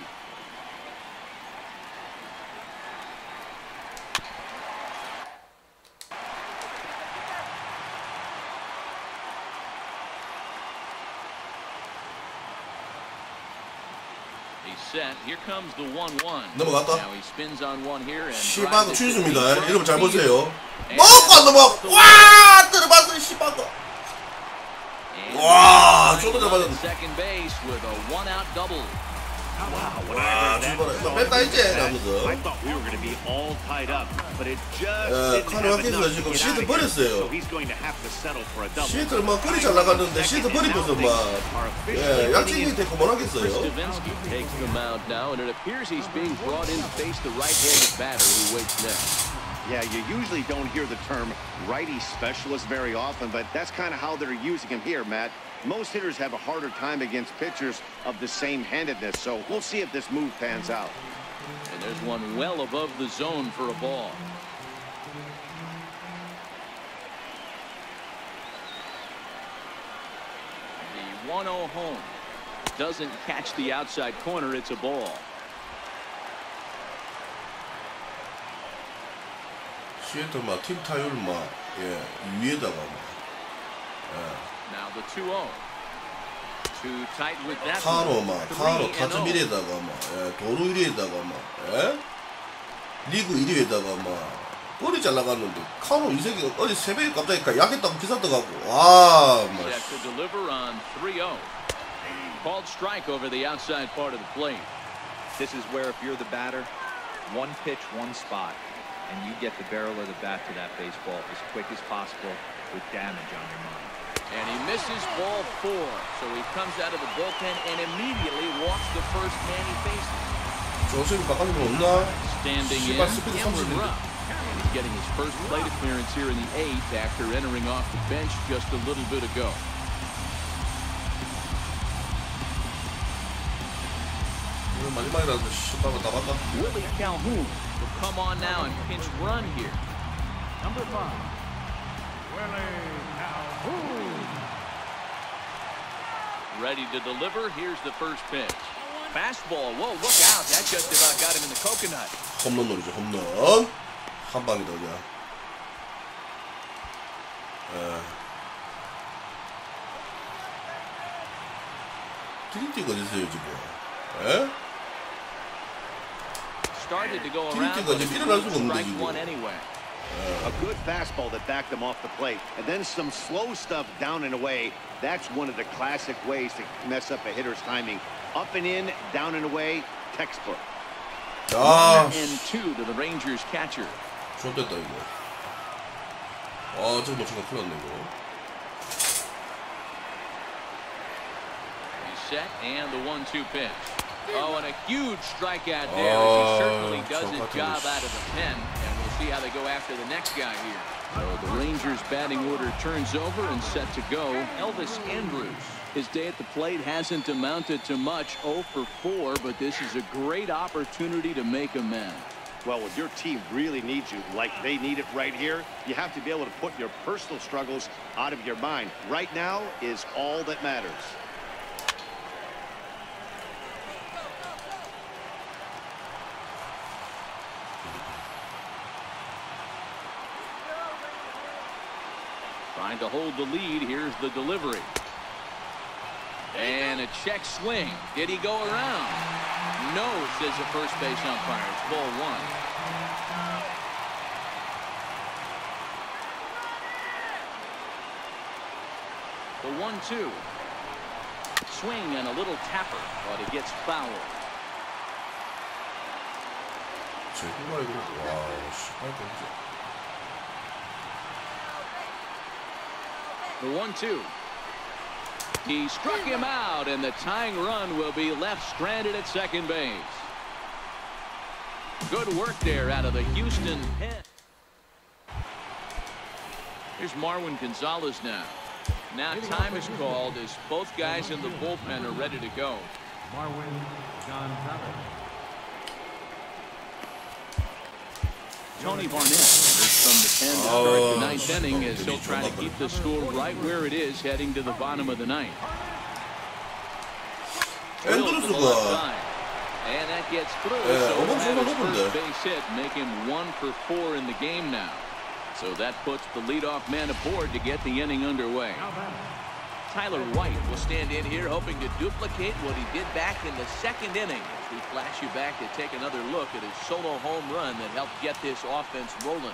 He's set. Here comes the 1-1. 넘어갔다. Now he spins on one here and 씨발 거 추리습니다. 여러분 잘 And 보세요. 먹고 안 넘어. 와, 들어봤어 씨발 거. 와, 저도 잡았는데. Second base with a 1-out double. Wow, when 와, I heard that, 출발해. 뺐다 이제 라면서. I thought we were going to be all tied up, but it just didn't 카누 have 학교에서 enough 지금 to get 시트 out of here. 버렸어요. So he's going to have to settle for a double. 시트 막 거리 잘 나갔는데 시트 버리면서 막 약쟁이 됐고 못 하겠어요. Stavinsky takes the mound now, and it appears he's being brought in to face the right-handed batter who waits next. Yeah, you usually don't hear the term righty specialist very often, but that's kind of how they're using him here, Matt. Most hitters have a harder time against pitchers of the same handedness, so we'll see if this move pans out. And there's one well above the zone for a ball. The 1-0 home doesn't catch the outside corner. It's a ball. 시애틀 막팀 타율 막 위에다가 Now the 2-0. Too tight with that. 카노 one. 막 카노 3-0. 타점 1위에다가 막 도루 1위에다가 막 리그 1위에다가 막 거리 잘 나갔는데 카노 이 새끼가 어제 새벽에 갑자기 약했다고 기사 떠가고 와 막. Set to deliver on 3-0. Called strike over the outside part of the plate. This is where if you're the batter, one pitch, one spot, and you get the barrel of the bat to that baseball as quick as possible with damage on your mind. And he misses ball 4. So he comes out of the bullpen and immediately walks the first man he faces. 조셉이 바깥으로 없나? Standing in, 씨발 스피드 Cameron 30인데. Rupp. And he's getting his first plate appearance here in the 8th after entering off the bench just a little bit ago. 마지막이라서 씨발 다 봤다. Willie Calhoun will come on now and pinch run here. Number 5, Willie Calhoun. Ready to deliver. Here's the first pitch. Fastball. Whoa, look out. That just about got him in the coconut. 홈런 노리죠, 홈런. 한 방이다, 그냥. 트리티가 어디 있어요, 지금? Started to go around, 트리티가 but 지금 he 일어날 수가 couldn't 없는데, strike one 지금. anyway. A good fastball that backed him off the plate, and then some slow stuff down and away. That's one of the classic ways to mess up a hitter's timing. Up and in, down and away, textbook. 아, 1-2 to the Rangers catcher. 좋됐다, 이거. 아, 저거 놓치면 큰일 났네, 이거. He's set, and the 1-2 pitch. Oh, and a huge strikeout there as he certainly does his job out of the pen. And we'll see how they go after the next guy here. So the Rangers batting order turns over and set to go. Elvis Andrus. His day at the plate hasn't amounted to much, 0 for 4, but this is a great opportunity to make amends. Well, when your team really needs you, like they need it right here, you have to be able to put your personal struggles out of your mind. Right now is all that matters. Trying to hold the lead. Here's the delivery. And a check swing. Did he go around? No, says the first base umpire. It's ball one. The 1-2. Swing and a little tapper, but it gets fouled. The 1-2. He struck him out, and the tying run will be left stranded at second base. Good work there out of the Houston pen. Here's Marwin Gonzalez now. Now time is called as both guys in the bullpen are ready to go. Marwin Gonzalez. Tony Barnett is from the pen to start the ninth inning as he'll try to keep the score right where it is heading to the bottom of the ninth. 앤드루스가 And that gets through. So that first base hit make him 1 for 4 in the game now. So that puts the leadoff man aboard to get the inning underway. Tyler White will stand in here hoping to duplicate what he did back in the second inning. As we flash you back to take another look at his solo home run that helped get this offense rolling.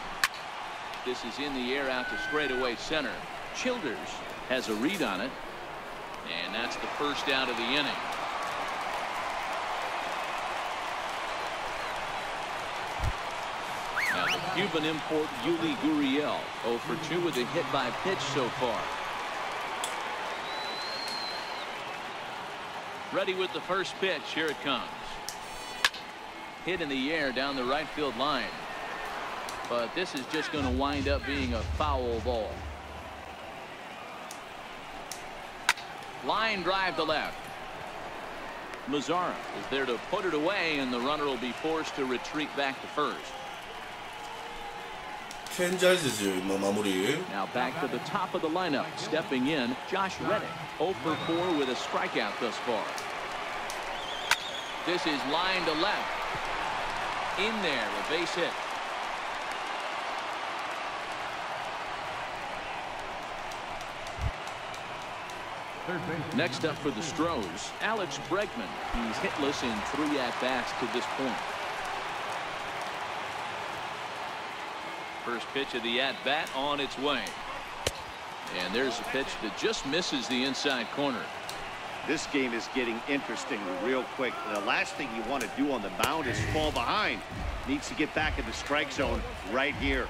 This is in the air out to straightaway center. Childers has a read on it. And that's the first out of the inning. Now the Cuban import Yuli Gurriel 0 for 2 with a hit by pitch so far. Ready with the first pitch. Here it comes. Hit in the air down the right field line. But this is just going to wind up being a foul ball. Line drive to left. Mazzara is there to put it away, and the runner will be forced to retreat back to first. Now back to the top of the lineup. Stepping in, Josh Reddick. 0 for 4 with a strikeout thus far. This is line to left. In there, a base hit. Next up for the Stros, Alex Bregman. He's hitless in 3 at-bats to this point. First pitch of the at-bat on its way. And there's a pitch that just misses the inside corner. This game is getting interesting real quick. The last thing you want to do on the mound is fall behind. Needs to get back in the strike zone right here.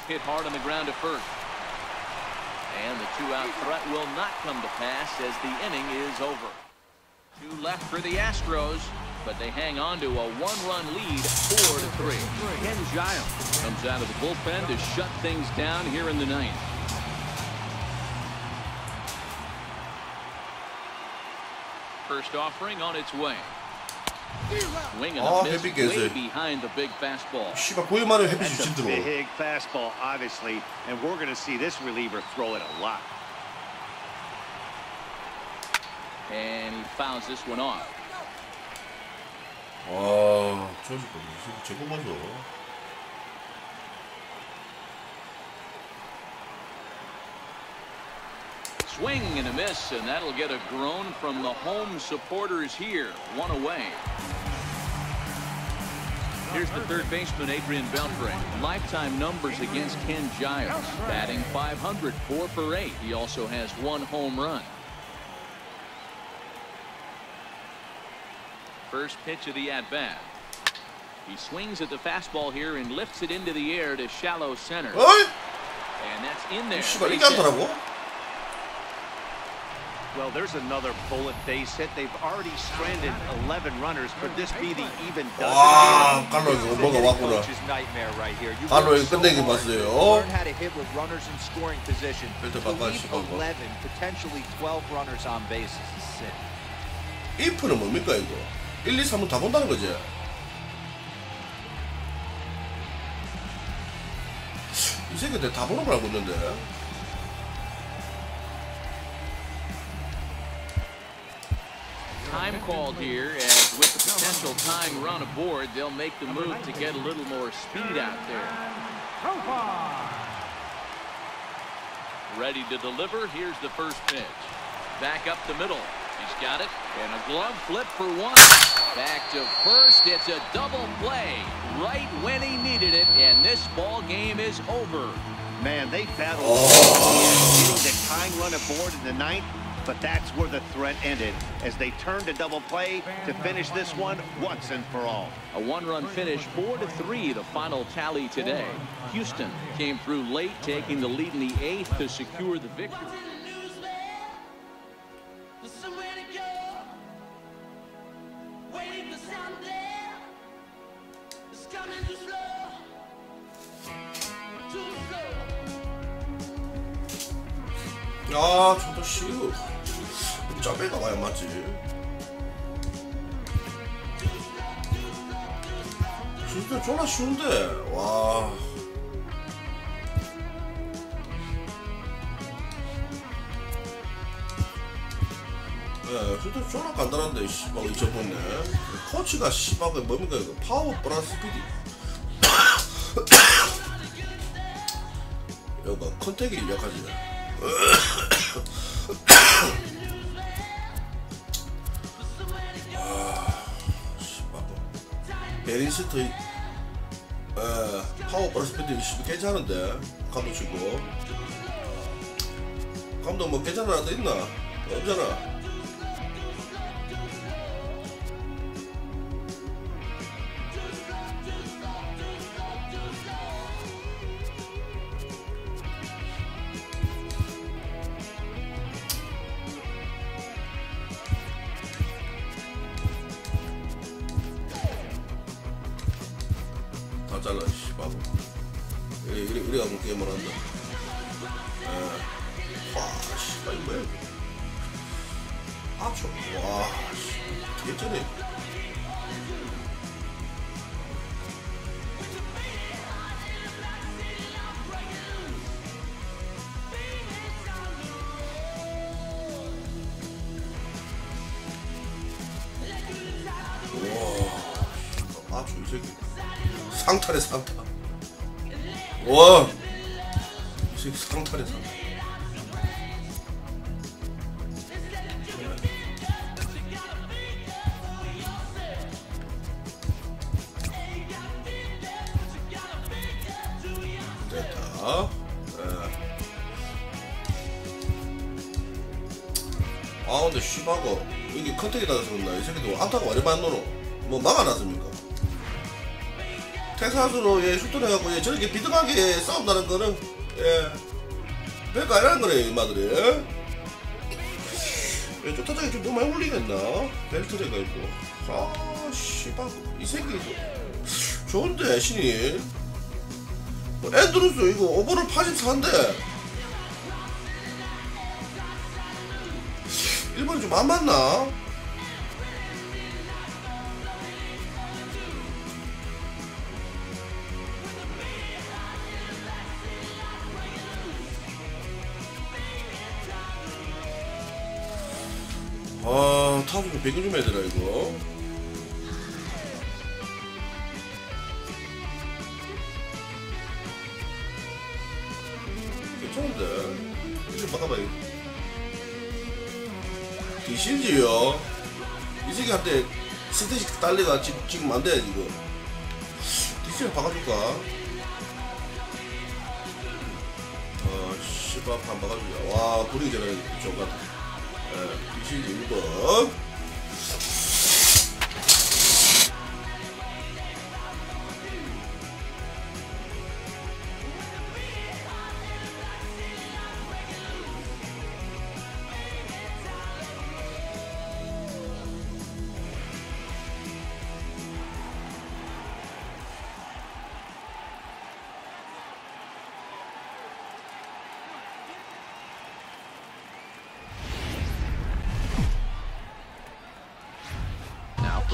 Hit hard on the ground to first. And the 2-out threat will not come to pass as the inning is over. 2 left for the Astros, but they hang on to a 1-run lead, 4-3. Ken Giles comes out of the bullpen to shut things down here in the ninth. First offering on its way. Swing and a miss way behind the big fastball. That's a big fastball, obviously, and we're going to see this reliever throw it a lot. And he fouls this one off. Swing and a miss, and that'll get a groan from the home supporters here. 1 away. Here's the third baseman, Adrian Beltre. Lifetime numbers against Ken Giles. Batting .500, 4 for 8. He also has 1 home run. First pitch of the at-bat. He swings at the fastball here and lifts it into the air to shallow center. And that's in there. Well, there's another bullet base hit. They've already stranded 11 runners. Could this be the even dozen? Coach's nightmare right here. You learn how to hit with runners in scoring position. To leave 11, potentially 12 runners on bases is sick. if는 뭡니까 이거? 1, 2, 3은 다 본다는 거지. 이 새끼들 다 보는 걸 알고 있는데. Time called here, as with the potential tying run aboard, they'll make the move to get a little more speed out there. Ready to deliver. Here's the first pitch. Back up the middle. He's got it. And a glove flip for one. Back to first. It's a double play right when he needed it. And this ball game is over. Man, they battled getting the tying run aboard in the ninth, but that's where the threat ended as they turned a double play to finish this one once and for all. A one-run finish, 4-3, the final tally today. Houston came through late, taking the lead in the eighth to secure the victory. 아, 저도 쉬우. 짜배가 와야 맞지. 진짜 졸라 쉬운데. 와. 예, 진짜 졸라 간단한데, 씨발, 잊어버렸네. 코치가 씨발, 뭡니까, 이거? 파워 플러스 스피드. 여기가 컨택이 약하지. 베린시트 파워 플러스 스피드 괜찮은데 감독 치고 감독 뭐 괜찮은 데 있나? 없잖아. 다 잘라 씨발. 이래 가면 게임을 한다. 와 씨발 이거 뭐야? 아초. 와 씨. 되게 쩌네. 와 아초 이 새끼. 상탈의 상탈. 와, 이 새끼 상탈의 상탈. 됐다. 아 근데 씨바가 이게 컨택이 나서 그런다. 이 새끼도 안타가 많이 맞노노. 뭐 막아놨습니까? 텍사스로 예 슈터해갖고 예 저렇게 비등하게 싸운다는 거는 예 별거 아니라는 거네 이마들이. 예 쫓아다니 좀 너무 많이 울리겠나? 벨트레가 있고. 아 씨발 이 새끼 좋은데 신인. 앤드루스 이거 오버를 84인데 일본이 좀 안 맞나? 아, 타수 좀 배경 좀 해야 되나, 이거? 괜찮은데? 이거 좀 바꿔봐, 이거. 디신지요? 이 새끼한테 스테이지 달리가 지금 안 돼, 이거. 디신을 바꿔줄까? 씨발, 한 바꿔주자. 와, 분위기 전에 좋은 것 같아. 디신지 1번.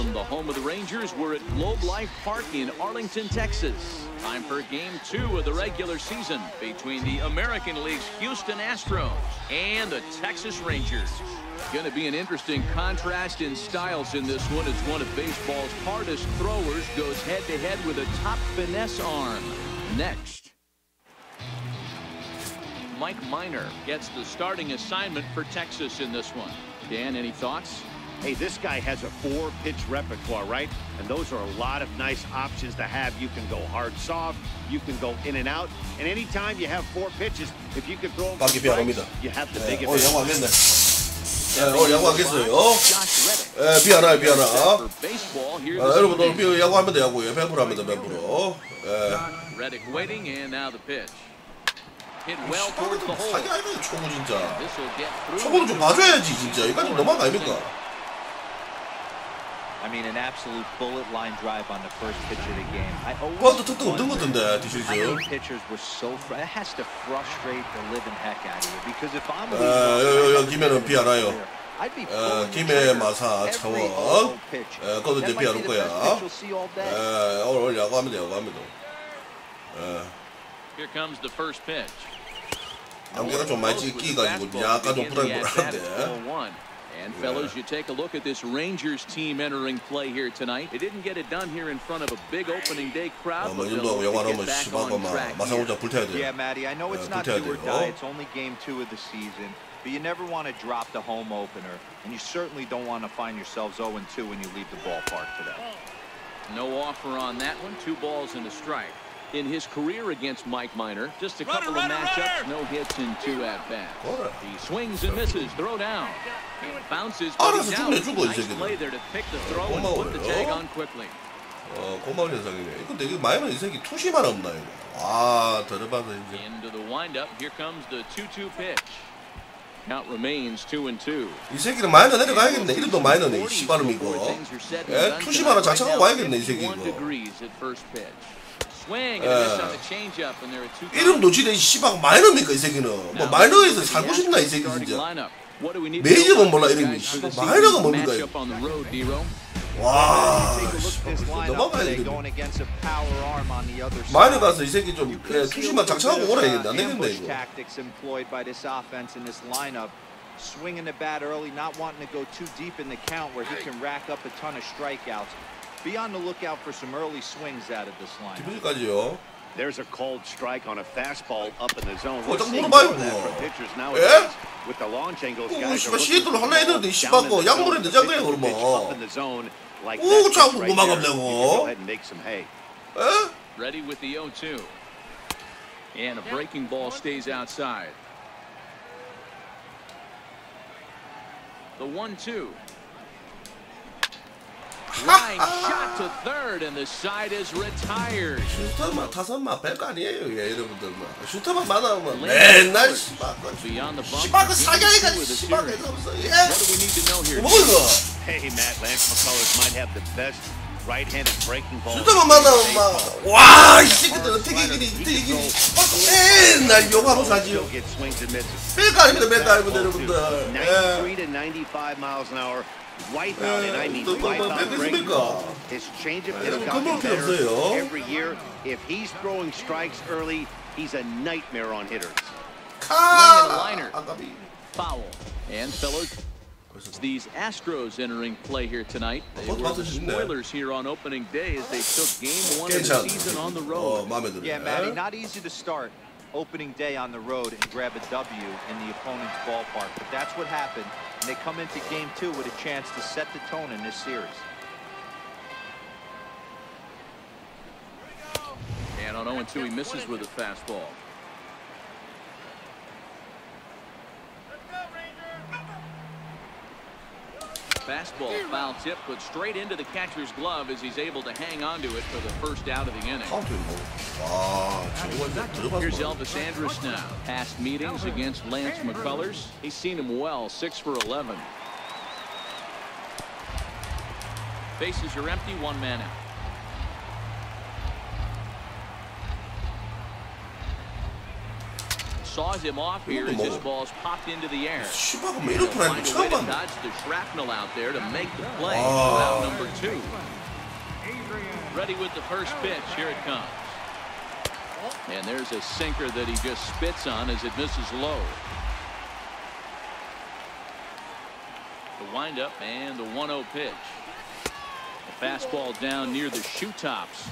from the home of the Rangers, we're at Globe Life Park in Arlington, Texas. Time for Game 2 of the regular season between the American League's Houston Astros and the Texas Rangers. Going to be an interesting contrast in styles in this one as one of baseball's hardest throwers goes head-to-head with a top finesse arm. Next, Mike Minor gets the starting assignment for Texas in this one. Dan, any thoughts? Hey, this guy has a 4-pitch repertoire, right? And those are a lot of nice options to have. You can go hard, soft. You can go in and out. And anytime you have 4 pitches, if you can throw them strikes, you have the big advantage. 야구하겠네. 야구하겠어요. 비하라, 비하라. 여러분들 오늘 야구하면 돼, 야구예요. 100% 하면 돼, 100%. Reddick waiting, and now the pitch. Hit well towards the hole. 사기 아니네, 초구 진짜. 초구는 좀 봐줘야지, 진짜. 이거 좀 너무한 거 아닙니까? I mean, an absolute bullet line drive on the first pitch of the game. I 버스 특등 없던 것 같은데, I 디시즈. know pitchers were so it has to frustrate the living heck out of you because if I'm 김해는 비하나요. 김해 마사 차원. 거기서 이제 비하는 거야. 오늘 야구하면 돼, 야구하면 돼. Here comes the first pitch. 안개가 좀 많이 끼가지고 약간 좀 불안한데. And fellows, you take a look at this Rangers team entering play here tonight. They didn't get it done here in front of a big opening day crowd. But they'll get back on track here. Yeah, Matty, I know it's not do or die. It's only game 2 of the season. But you never want to drop the home opener. And you certainly don't want to find yourselves 0-2 when you leave the ballpark today. No offer on that one. 2 balls and a strike. In his career against Mike Minor, just a couple of matchups, no hits and 2 at-bats. He swings and misses, throw down. And bounces, but he's down. Nice play there to pick the throw and put the tag on quickly. 고마운 현상이네. 근데 이거 마이너 이 새끼 투시만 없나 이거. 아, 더러봐서 이제. Into the windup, here comes the 2-2 pitch. Count remains 2-2. 이 새끼는 마이너 내려가야겠네. 이름도 마이너네. 씨발음 이거. 예, 투시만 하나 자책하고 와야겠네 이 새끼 이거. 이름도 지네 씨발 마이너입니까 이 새끼는. 뭐 마이너에서 살고 싶나 이 새끼 진짜. 메이저는 몰라 이름이. 마이너가 뭡니까 이거. 와, 넘어가야 되겠네. 마이너 가서 이 새끼 좀 투시만 장착하고 오라야겠네. 안 되겠네 이거. Swinging the bat early, not wanting to go too deep in the count where he can rack up a ton of strikeouts. Be on the lookout for some early swings out of this line. 기분까지요. There's a called strike on a fastball up in the zone. 딱 물어봐요 그거. 예? 시애틀로 하려 했는데 씨발 거 양물에 내장 거야 그러면. 오, 자꾸 뭐 막으려고. Ready with the 0-2. And a breaking ball stays outside. The 1-2. Line shot to third, and the side is retired. 슈터만 타선만 별거 아니에요, 여러분들. 슈터만 만나면 맨날 씨발 그 사기가 씨발 없어. 예? 뭐 이거? Hey, Matt, Lance McCullers might have the best right-handed breaking ball. 슈터만 만나면 막 와, 이 새끼들 어떻게 이기니? 맨날 욕하고 사지요. 별거 아닙니다, 별거 아닙니다, 여러분들. 93 to 95 miles an hour. Wipeout, and I mean wipeout breaking ball. His changeup has gotten better every year. If he's throwing strikes early, he's a nightmare on hitters. Swing and liner. Foul. And fellows, these Astros entering play here tonight. They were the spoilers here on opening day as they took game 1 of the season on the road. Yeah, Matty, not easy to start opening day on the road and grab a W in the opponent's ballpark, but that's what happened. And they come into game 2 with a chance to set the tone in this series. And on 0-2, he misses with a fastball. Fastball foul tip put straight into the catcher's glove as he's able to hang on to it for the first out of the inning. Here's Elvis Andrus now. Past meetings against Lance McCullers. He's seen him well, 6 for 11. Bases are empty, 1 man out. saws him off here as this ball's popped into the air. 씨발 그 메이로 프라이드 Find a way 처음 to 봤네. dodge the shrapnel out there to make the play for out number 2. Ready with the first pitch. Here it comes. And there's a sinker that he just spits on as it misses low. The windup and the 1-0 pitch. The fastball down near the shoe tops.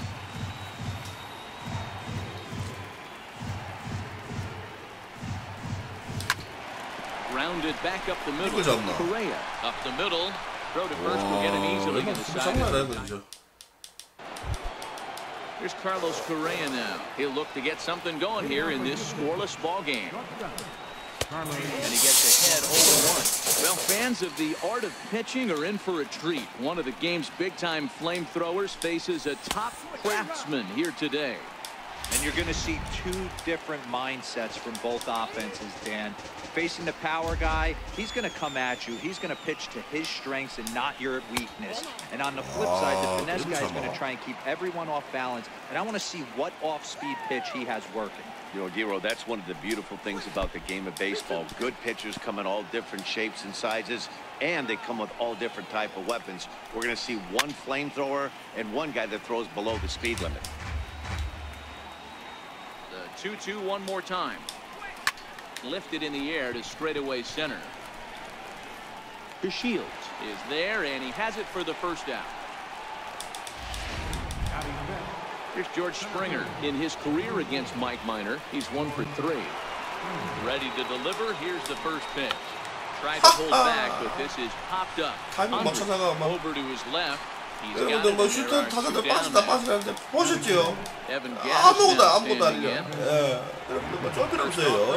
Grounded back up the middle. Correa up the middle. Throw to first will get him easily to the side. Here's Carlos Correa now. He'll look to get something going here in this scoreless ball game. And he gets ahead 0-1. Well, fans of the art of pitching are in for a treat. One of the game's big-time flamethrowers faces a top craftsman here today. And you're going to see two different mindsets from both offenses, Dan. Facing the power guy, he's going to come at you. He's going to pitch to his strengths and not your weakness. And on the flip side, the finesse guy is going to try and keep everyone off balance. And I want to see what off-speed pitch he has working. You know, Giro, that's one of the beautiful things about the game of baseball. Good pitchers come in all different shapes and sizes, and they come with all different type of weapons. We're going to see one flamethrower and one guy that throws below the speed limit. The 2-2 one more time. Lifted in the air to straightaway center. Shields is there, and he has it for the first out. Here's George Springer. In his career against Mike Minor, he's 1 for 3. Ready to deliver. Here's the first pitch. Tried to hold back, but this is popped up. Over to his left. 여러분들 뭐 슈터 타자들 빠지는데 보셨죠? 아무것도 아니죠. 예, 여러분들 뭐 쫄 필요 없어요.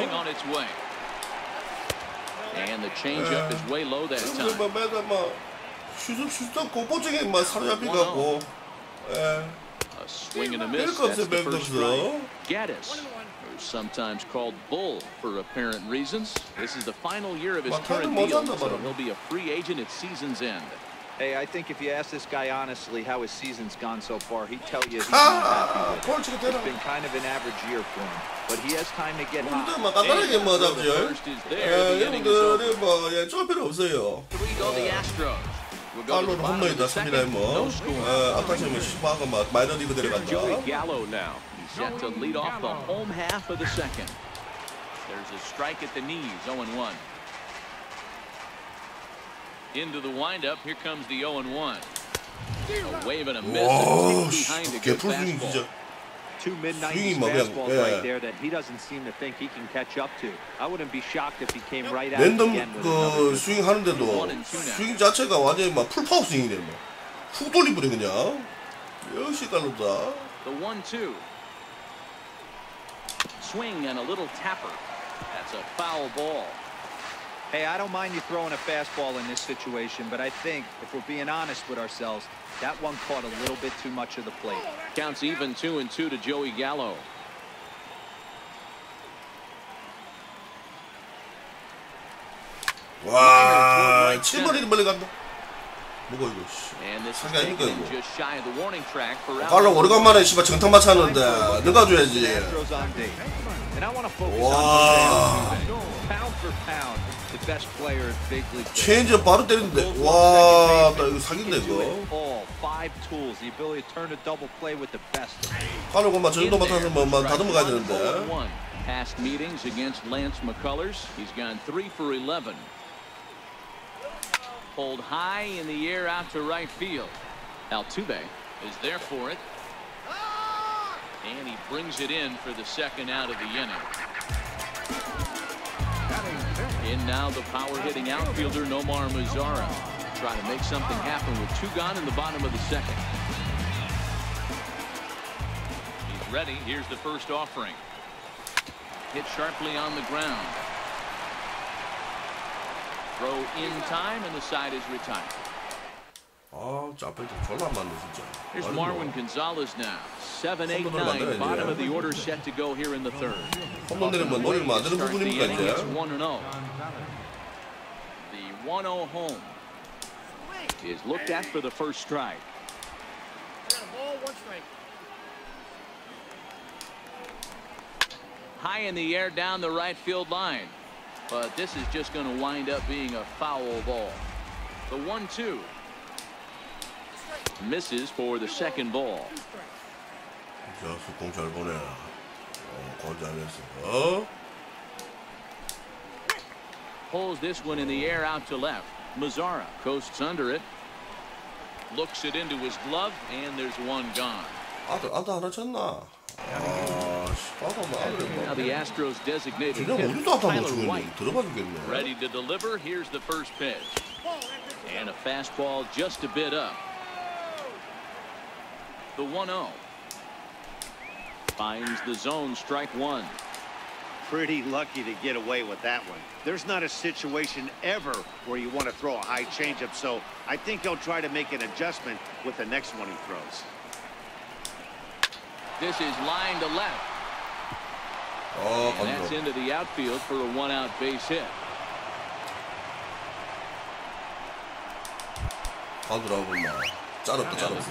And the changeup is way low that time. 뭐 매달 뭐 슈터 공포증에 막 사로잡히갖고. 예. A swing and a miss. That's the first strike. Gaddis, who's sometimes called Bull for apparent reasons. This is the final year of his current deal, so he'll be a free agent at season's end. Hey, I think if you ask this guy honestly how his season's gone so far, he'd tell you he's not happy with it. It's been kind of an average year for him, but he has time to get hot. First is there. The inning is over. 쫄 필요 없어요. 3 go the Astros. We'll go to the 칼로는 bottom of 홈런이다. the second. 3이나 뭐. No score. 아까 전에 시바가 막 마이너리그 데려갔다. Joey Gallo now. He's set to lead off the home half of the second. There's a strike at the knees. 0-1. Into the windup. Here comes the 0-1. A wave and a miss. And behind a good fastball. Two mid-90s fastballs right there that he doesn't seem to think he can catch up to. I wouldn't be shocked if he came right out again with 랜덤 스윙 하는데도 스윙 자체가 완전히 막 풀파워 스윙이네. 훅 돌리버려 그냥. 역시 깔로다. The 1-2. Swing and a little tapper. That's a foul ball. Hey, I don't mind you throwing a fastball in this situation, but I think if we're being honest with ourselves, that one caught a little bit too much of the plate. Counts even 2-2 to Joey Gallo. 와, 7번이 멀리 간다. 뭐가 이거? And this is 상당히 taken 이거. just shy of the warning track for out. 깔로 오래간만에 씨발 정탕 맞췄는데 너가 줘야지. And I want to focus 와. on pound for pound, the best player in big league. 체인지업 바로 때리는데 와, 나 이거 사기인데 이거. All 5 tools, the ability to turn a double play with the best. 깔로 그만 저 정도 맡아서 뭐만 다듬어 가야 되는데. Past meetings against Lance McCullers, he's gone 3 for 11. Pulled high in the air out to right field. Altuve is there for it. And he brings it in for the second out of the inning. In now the power-hitting outfielder Nomar Mazara. Trying to make something happen with 2 gone in the bottom of the second. He's ready. Here's the first offering. Hit sharply on the ground. Throw in time, and the side is retired. 아, 짜파이도 졸라 많네 진짜. Here's Marwin Gonzalez now. 7, 8, 9. Bottom of the order set to go here in the third. 홈런 내리면 노리면 안 되는 부분입니까 이제? It's 1-0. The 1-0 home is looked at for the first strike. high in the air down the right field line. But this is just going to wind up being a foul ball. The 1-2. Misses for the second ball. 공 잘 보내. 공 잘했어. Pulls this one in the air out to left. Mazzara coasts under it. Looks it into his glove, and there's one gone. 아들 하나 쳤나? Now the Astros designated 그냥 hitter, 우리도 아들 못 Tyler 주겠네. White, 들어봐 주겠네. ready to deliver. Here's the first pitch. And a fastball just a bit up. The 1-0. Finds the zone, strike one. Pretty lucky to get away with that one. There's not a situation ever where you want to throw a high changeup, so I think he'll try to make an adjustment with the next one he throws. This is line to left. And that's into the outfield for a one-out base hit.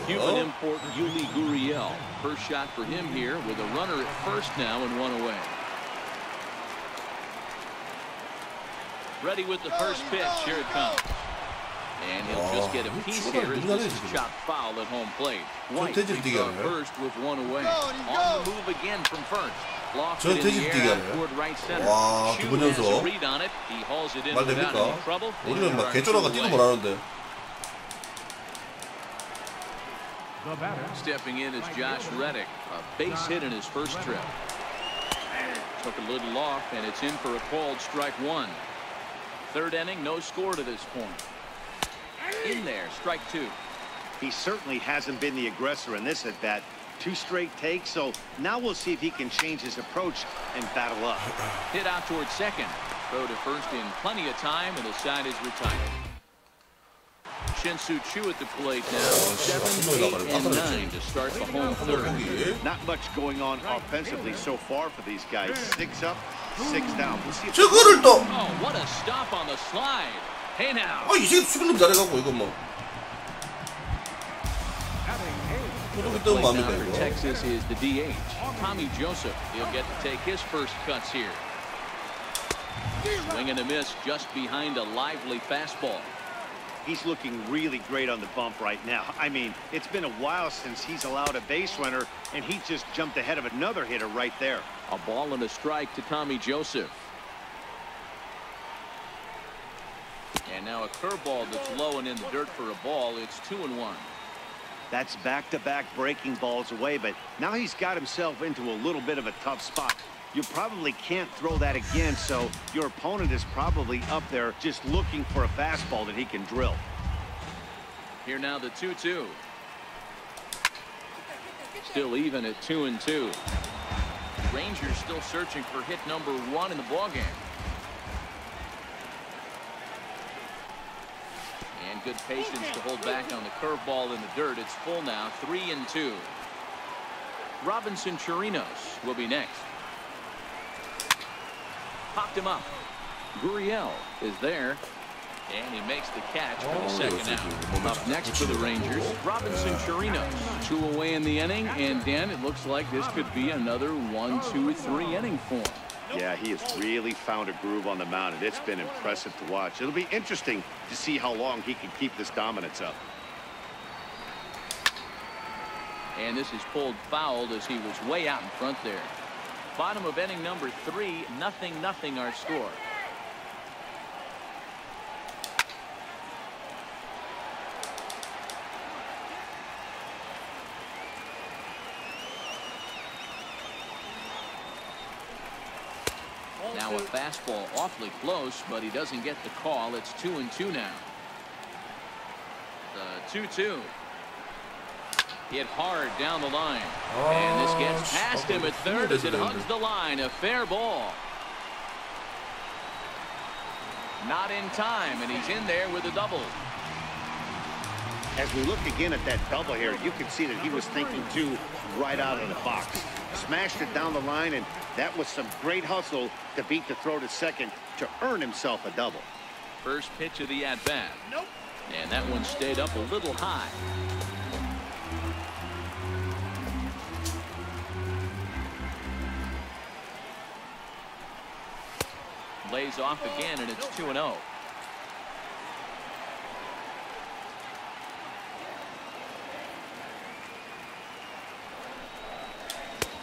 Cuban import Yuli Gurriel. First shot for him here with a runner at first now and one away. Ready with the first pitch. Here it comes. And he'll just get a piece here as this is chopped foul at home plate. White takes first with one away. On the move again from first. Lofted in the air toward right center. Chu has a read on it. He hauls it in without any trouble. 우리는 막 개쫄아가 뛰도 못하는데. Stepping in is Josh Reddick. A base hit in his first trip. Took a little off, and it's in for a called strike one. Third inning, no score to this point. In there, strike two. He certainly hasn't been the aggressor in this at bat. 2 straight takes, so now we'll see if he can change his approach and battle up. Hit out towards second. Throw to first in plenty of time, and the side is retired. Shin-Soo Choo at the plate now. 7, 8, and 9 to start the home third. Not much going on offensively so far for these guys. 6 up, 6 down. We'll see if 저거를 또. Oh, what a stop on the slide. Hey now. 이 새끼 수비를 잘해갖고 이거 뭐. For Texas is the DH, Tommy Joseph. He'll get to take his first cuts here. Swing and a miss just behind a lively fastball. He's looking really great on the bump right now. I mean, it's been a while since he's allowed a base runner, and he just jumped ahead of another hitter right there. A ball and a strike to Tommy Joseph. And now a curveball that's low and in the dirt for a ball. It's 2-1. That's back-to-back breaking balls away, but now he's got himself into a little bit of a tough spot. You probably can't throw that again, so your opponent is probably up there just looking for a fastball that he can drill. Here now the 2-2. Still even at 2-2. Rangers still searching for hit number 1 in the ballgame. And good patience to hold back on the curveball in the dirt. It's full now, 3-2. Robinson Chirinos will be next. Popped him up. Gurriel is there. And he makes the catch for the second out. Up next for the Rangers, Robinson Chirinos. 2 away in the inning. And Dan, it looks like this could be another 1-2-3 inning for him. Yeah, he has really found a groove on the mound, and it's been impressive to watch. It'll be interesting to see how long he can keep this dominance up. And this is pulled fouled as he was way out in front there. Bottom of inning number 3, 0-0 our score. Now a fastball awfully close, but he doesn't get the call. It's 2-2 now. The 2-2. Hit hard down the line. And this gets past him at third as it hugs the line. A fair ball. Not in time, and he's in there with a double. As we look again at that double here, you can see that he was thinking too right out of the box. Smashed it down the line, and that was some great hustle to beat the throw to second to earn himself a double. First pitch of the at-bat. Nope. And that one stayed up a little high. lays off again, and it's 2-0.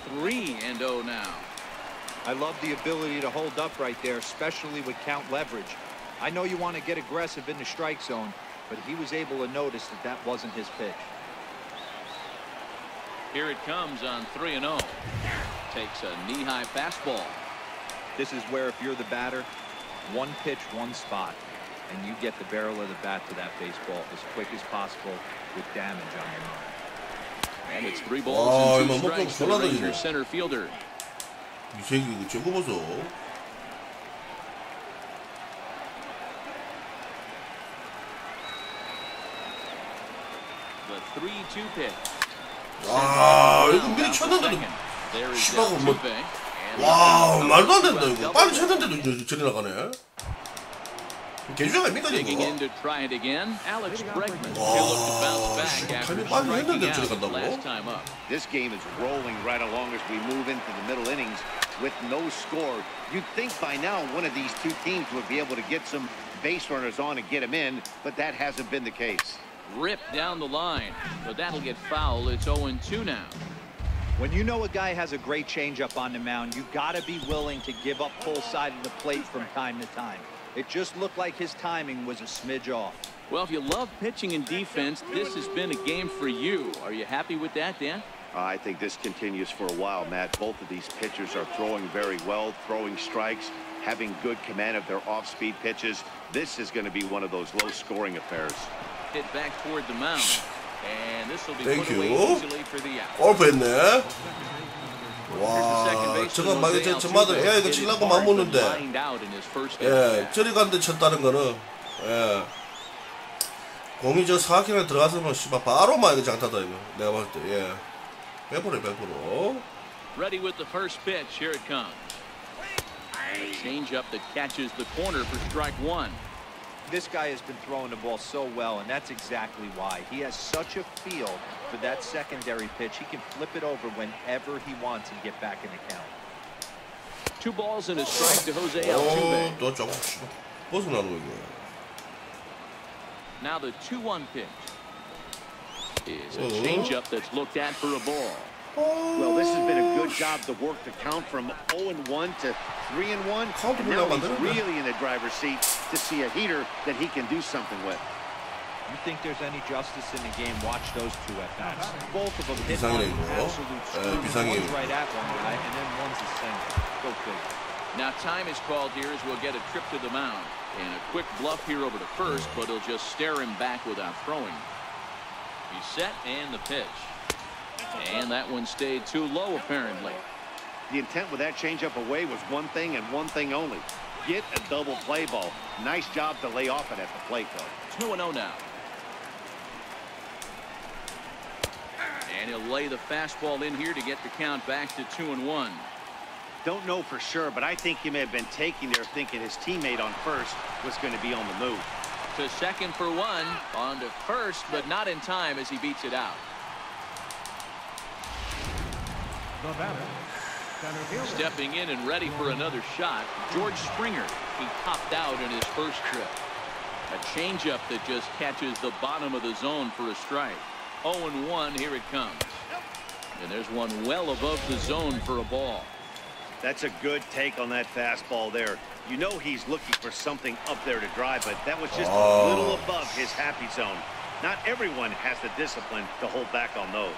Three and 0 now. I love the ability to hold up right there, especially with count leverage. I know you want to get aggressive in the strike zone, but he was able to notice that that wasn't his pitch. Here it comes on 3-0. Takes a knee-high fastball. This is where if you're the batter, one pitch, one spot, and you get the barrel of the bat to that baseball as quick as possible with damage on your mind. And it's 3 balls and 2 strikes to the Rangers center fielder. 이 새끼 이거 저거 보소. The 3-2 pitch. 와, 이거 미리 쳤는데도 씨발고 뭐. 와, 말도 안 된다 이거. 빨리 쳤는데도 저리 나가네. 개주장 아닙니까 Digging in 이거? to try it again. Alex Bregman will look to bounce back after striking out the last time up. This game is rolling right along as we move into the middle innings with no score. You'd think by now one of these two teams would be able to get some base runners on and get them in, but that hasn't been the case. Ripped down the line, but that'll get foul. It's 0-2 now. When you know a guy has a great changeup on the mound, you got to be willing to give up full side of the plate from time to time. It just looked like his timing was a smidge off. Well, if you love pitching and defense, this has been a game for you. Are you happy with that, Dan? I think this continues for a while, Matt. Both of these pitchers are throwing very well, throwing strikes, having good command of their off-speed pitches. This is going to be one of those low-scoring affairs. Hit back toward the mound, and this will be Thank put away you. easily for the out. 오버했네. 와, 저거 막 이제 저마다 야 이거 치려고 맘 먹는데. 예, 저리 갔는데 쳤다는 거는 예. 공이 저 4km 들어갔으면 씨발 바로 막 이거 장타다 이거. 내가 봤을 때 예. 100%에 100%. Ready with the first pitch. Here it comes. Change up that catches the corner for strike one. This guy has been throwing the ball so well, and that's exactly why. He has such a feel for that secondary pitch. He can flip it over whenever he wants and get back in the count. 2 balls and a strike to Jose Altuve. 또 자꾸 벗어나는 거 이거. Now the 2-1 pitch is a changeup that's looked at for a ball. Well, this has been a good job to work the count from 0-1 to 3-1. And now he's really in the driver's seat to see a heater that he can do something with. You think there's any justice in the game? Watch those two at-bats. Both of them hit on absolute screws. One's right at one guy, and then one's the same. Go figure. Now time is called here as we'll get a trip to the mound. And a quick bluff here over to first, but he'll just stare him back without throwing. He's set, and the pitch. And that one stayed too low, apparently. The intent with that changeup away was one thing and one thing only. Get a double play ball. Nice job to lay off it at the plate, though. 2-0 now. And he'll lay the fastball in here to get the count back to 2-1. Don't know for sure, but I think he may have been taking there thinking his teammate on first was going to be on the move. To second for one, on to first, but not in time as he beats it out. The batter, center fielder. Stepping in and ready for another shot, George Springer. He popped out in his first trip. A changeup that just catches the bottom of the zone for a strike. 0-1, here it comes. And there's one well above the zone for a ball. That's a good take on that fastball there. You know he's looking for something up there to drive, but that was just a little above his happy zone. Not everyone has the discipline to hold back on those.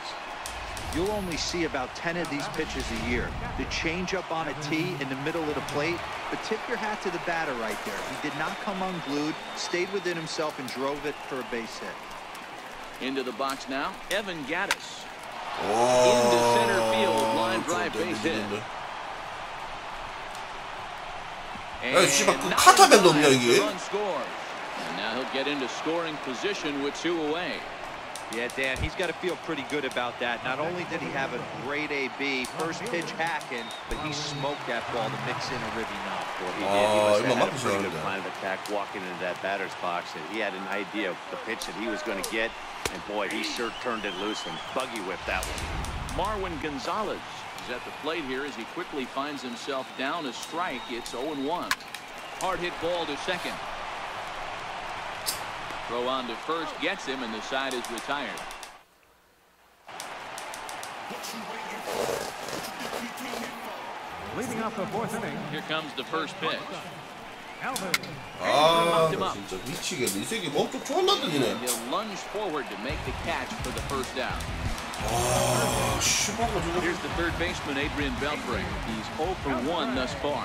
You'll only see about 10 of these pitches a year. The changeup on a tee in the middle of the plate, but tip your hat to the batter right there. He did not come unglued, stayed within himself, and drove it for a base hit. Into the box now, Evan Gattis. Into center field, line drive base hit. 야, 씨발 그 카타맨도 없냐 이게? And now he'll get into scoring position with 2 away. Yeah, Dan, he's got to feel pretty good about that. Not only did he have a great AB, first pitch hacking, but he smoked that ball to mix in a ribby knock. Well, he did. He must have had a pretty good plan of attack walking into that batter's box. And he had an idea of the pitch that he was going to get. And, boy, he sure turned it loose and buggy whipped that one. Marwin Gonzalez is at the plate here as he quickly finds himself down a strike. It's 0-1. hard hit ball to second. Throw on to first gets him, and the side is retired. Leading off the fourth inning. Here comes the first pitch. 아, 진짜 미치겠네. 이 새끼 몸쪽 존나 던지네. He'll lunge forward to make the catch for the first down. 아, 씨발 저거. Here's the third baseman, Adrian Beltre. He's 0 for 1 thus far.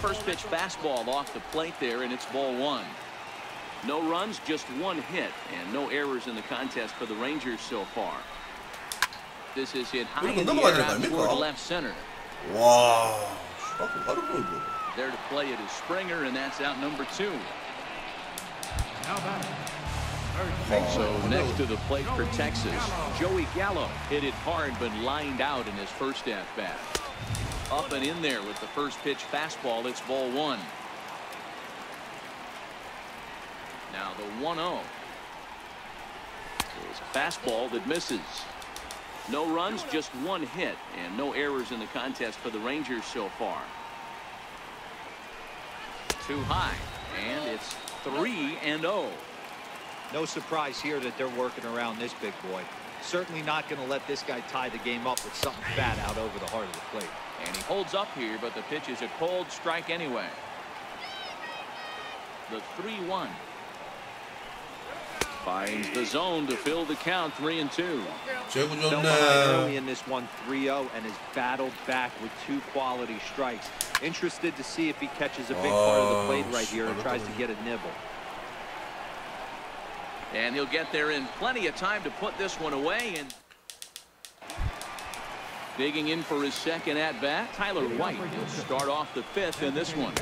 First pitch fastball off the plate there, and it's ball 1. No runs, just 1 hit, and no errors in the contest for the Rangers so far. This is hit high in the air out toward left center. 와, there to play it is Springer, and that's out number 2. So next to the plate for Texas, Joey Gallo hit it hard but lined out in his first at bat. Up and in there with the first pitch fastball. It's ball 1. Now the 1-0 is a fastball that misses. No runs, just 1 hit, and no errors in the contest for the Rangers so far. Too high, and it's 3-0. No surprise here that they're working around this big boy. Certainly not going to let this guy tie the game up with something fat out over the heart of the plate. And he holds up here, but the pitch is a cold strike anyway. The 3-1. Finds the zone to fill the count. 3-2. Early in this one, 3-0, and has battled back with 2 quality strikes. Interested to see if he catches a big part of the plate right here and tries to get a nibble. And he'll get there in plenty of time to put this one away. And digging in for his second at bat, Tyler White. He'll start off the 5th in this one.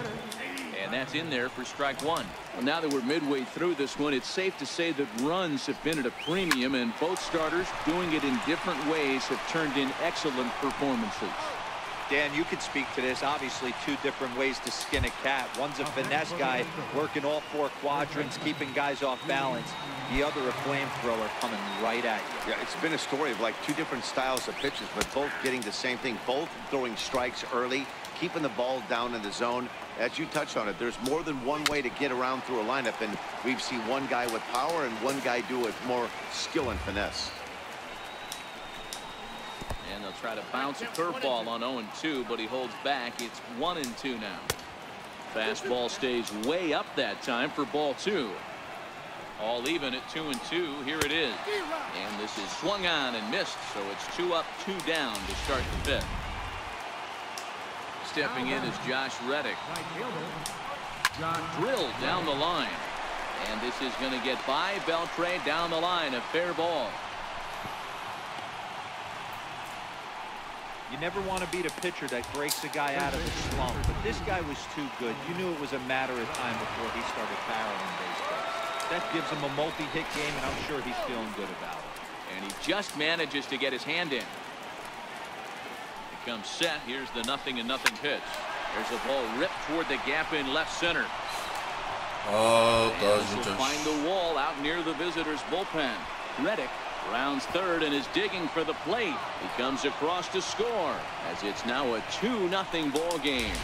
And that's in there for strike 1. Well, now that we're midway through this one, it's safe to say that runs have been at a premium, and both starters, doing it in different ways, have turned in excellent performances. Dan, you could speak to this. Obviously, 2 different ways to skin a cat. One's a finesse guy, working all 4 quadrants, keeping guys off balance. The other, a flamethrower coming right at you. Yeah, it's been a story of like 2 different styles of pitches, but both getting the same thing. Both throwing strikes early, keeping the ball down in the zone. As you touched on it, there's more than one way to get around through a lineup, and we've seen one guy with power and one guy do it more skill and finesse. And they'll try to bounce a curveball on 0-2, but he holds back. It's 1-2 now. Fastball stays way up that time for ball 2. All even at 2-2. Here it is. And this is swung on and missed, so it's 2 up, 2 down to start the 5th. Stepping in is Josh Reddick. Drilled down the line. And this is going to get by Beltre down the line. A fair ball. You never want to beat a pitcher that breaks a guy out of a slump, but this guy was too good. You knew it was a matter of time before he started barreling baseball. That gives him a multi-hit game, and I'm sure he's feeling good about it. And he just manages to get his hand in. Comes set. Here's the 0-0 pitch. There's a ball ripped toward the gap in left center. Oh, this will find the wall out near the visitors' bullpen. Reddick rounds third and is digging for the plate. He comes across to score as it's now a 2-0 ball game.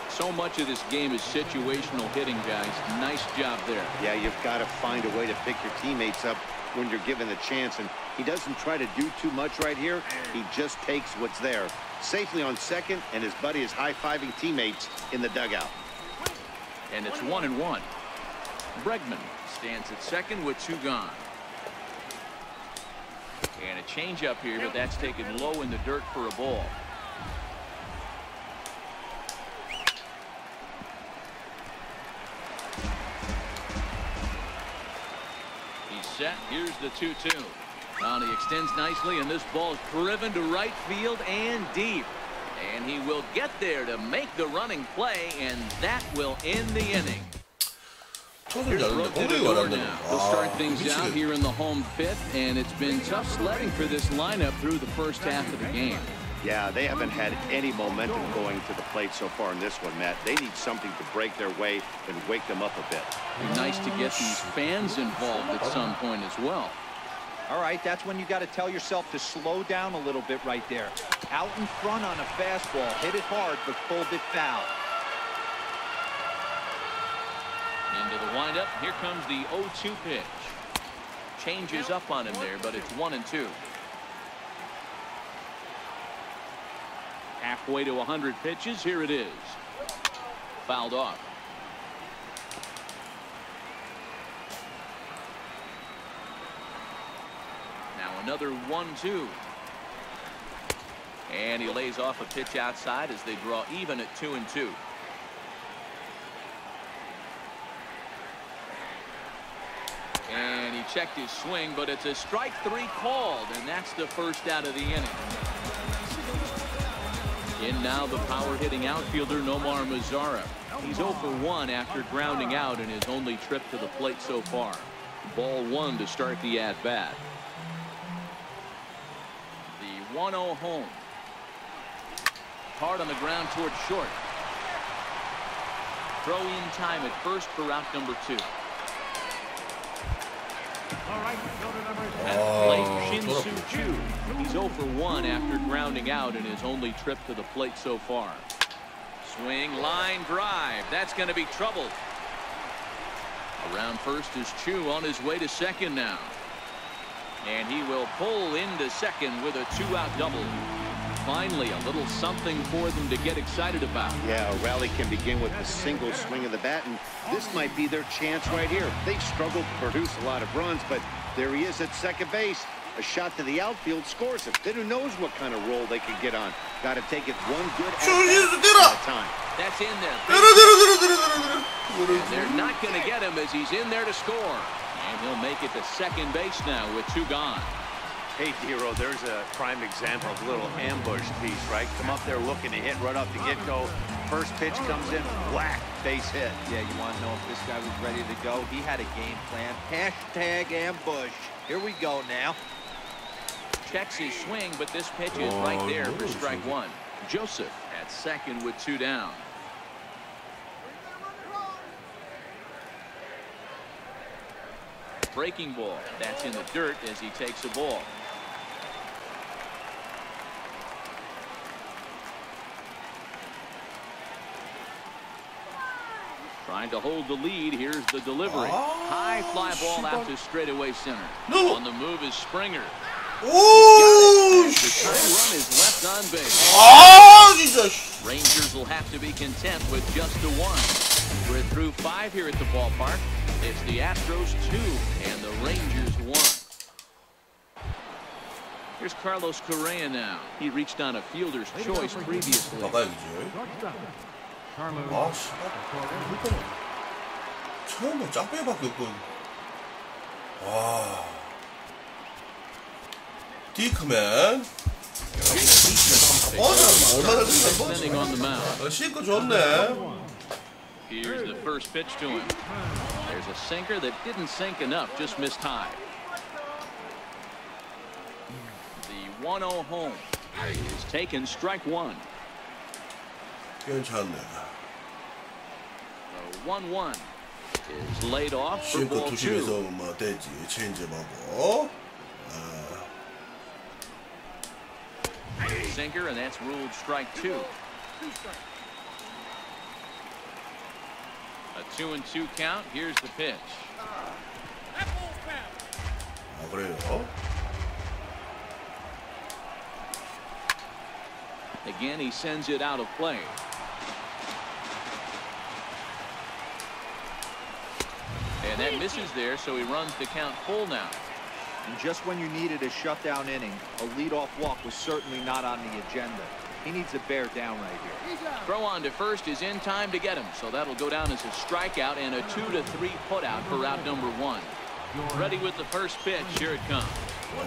So much of this game is situational hitting, guys. Nice job there. Yeah, you've got to find a way to pick your teammates up when you're given the chance, and he doesn't try to do too much right here. He just takes what's there. Safely on second, and his buddy is high-fiving teammates in the dugout. And it's 1-1. Bregman stands at second with 2 gone. And a changeup here, but that's taken low in the dirt for a ball. Set. Here's the 2-2. Now he extends nicely, and this ball is driven to right field and deep. And he will get there to make the running play, and that will end the inning. Here's Rote to the door now. They'll start things out here in the home 5th, and it's been tough sledding for this lineup through the first half of the game. Yeah, they haven't had any momentum going to the plate so far in this one, Matt. They need something to break their way and wake them up a bit. Be nice to get these fans involved at some point as well. All right, that's when you got to tell yourself to slow down a little bit right there. Out in front on a fastball, hit it hard, but pulled it foul. Into the windup. Here comes the 0-2 pitch. Changes up on him there, but it's 1-2. Halfway to 100 pitches. Here it is. Fouled off. Now another 1-2. And he lays off a pitch outside as they draw even at 2-2. And he checked his swing, but it's a strike 3 called, and that's the first out of the inning. In now the power hitting outfielder Nomar Mazara. He's 0 for 1 after grounding out in his only trip to the plate so far. Ball 1 to start the at-bat. The 1-0 home. Hard on the ground towards short. Throw in time at first for out number 2. At the plate, Shin-Soo Choo. He's 0 for 1 after grounding out in his only trip to the plate so far. Swing, line drive. That's going to be trouble. Around first is Choo on his way to second now. And he will pull into second with a 2-out double. Finally, a little something for them to get excited about. Yeah, a rally can begin with a single swing of the bat, and this might be their chance right here. They've struggled to produce a lot of runs, but there he is at second base. A shot to the outfield scores him. Then who knows what kind of roll they can get on. Got to take it one good at a time. That's in there. And they're not going to get him as he's in there to score. And he'll make it to second base now with 2 gone. Hey, Dero, there's a prime example of a little ambush piece, right? Come up there looking to hit right off the get-go. First pitch comes in, whack, base hit. Yeah, you want to know if this guy was ready to go? He had a game plan. Hashtag ambush. Here we go now. Checks his swing, but this pitch is right there for strike 1. Joseph at second with 2 down. Breaking ball. That's in the dirt as he takes a ball. Trying to hold the lead. Here's the delivery. High fly ball out to straightaway center. On the move is Springer. Oh, the time run is left on base. Oh, Jesus. Rangers will have to be content with just a 1. We're through 5 here at the ballpark. It's the Astros 2 and the Rangers 1. Here's Carlos Correa now. He reached on a fielder's choice previously. 처음에 짝배밖에 없고. 와. 디크맨. 얼마나 Standing on the mound. 씻고 좋네. Here's the first pitch to him. There's a sinker that didn't sink enough, just missed high. The 1-0 home is taken, strike 1. 괜찮네. The 1-1 is laid off for ball 2. 투심에서 뭐 되지 체인지하고. Sinker, and that's ruled strike 2. A 2-2 count. Here's the pitch. 그래요? Again, he sends it out of play. And that misses there, so he runs the count full now. And just when you needed a shutdown inning, a leadoff walk was certainly not on the agenda. He needs to bear down right here. Throw on to first is in time to get him, so that'll go down as a strikeout and a 2-3 putout for out number 1. Ready with the first pitch. Here it comes.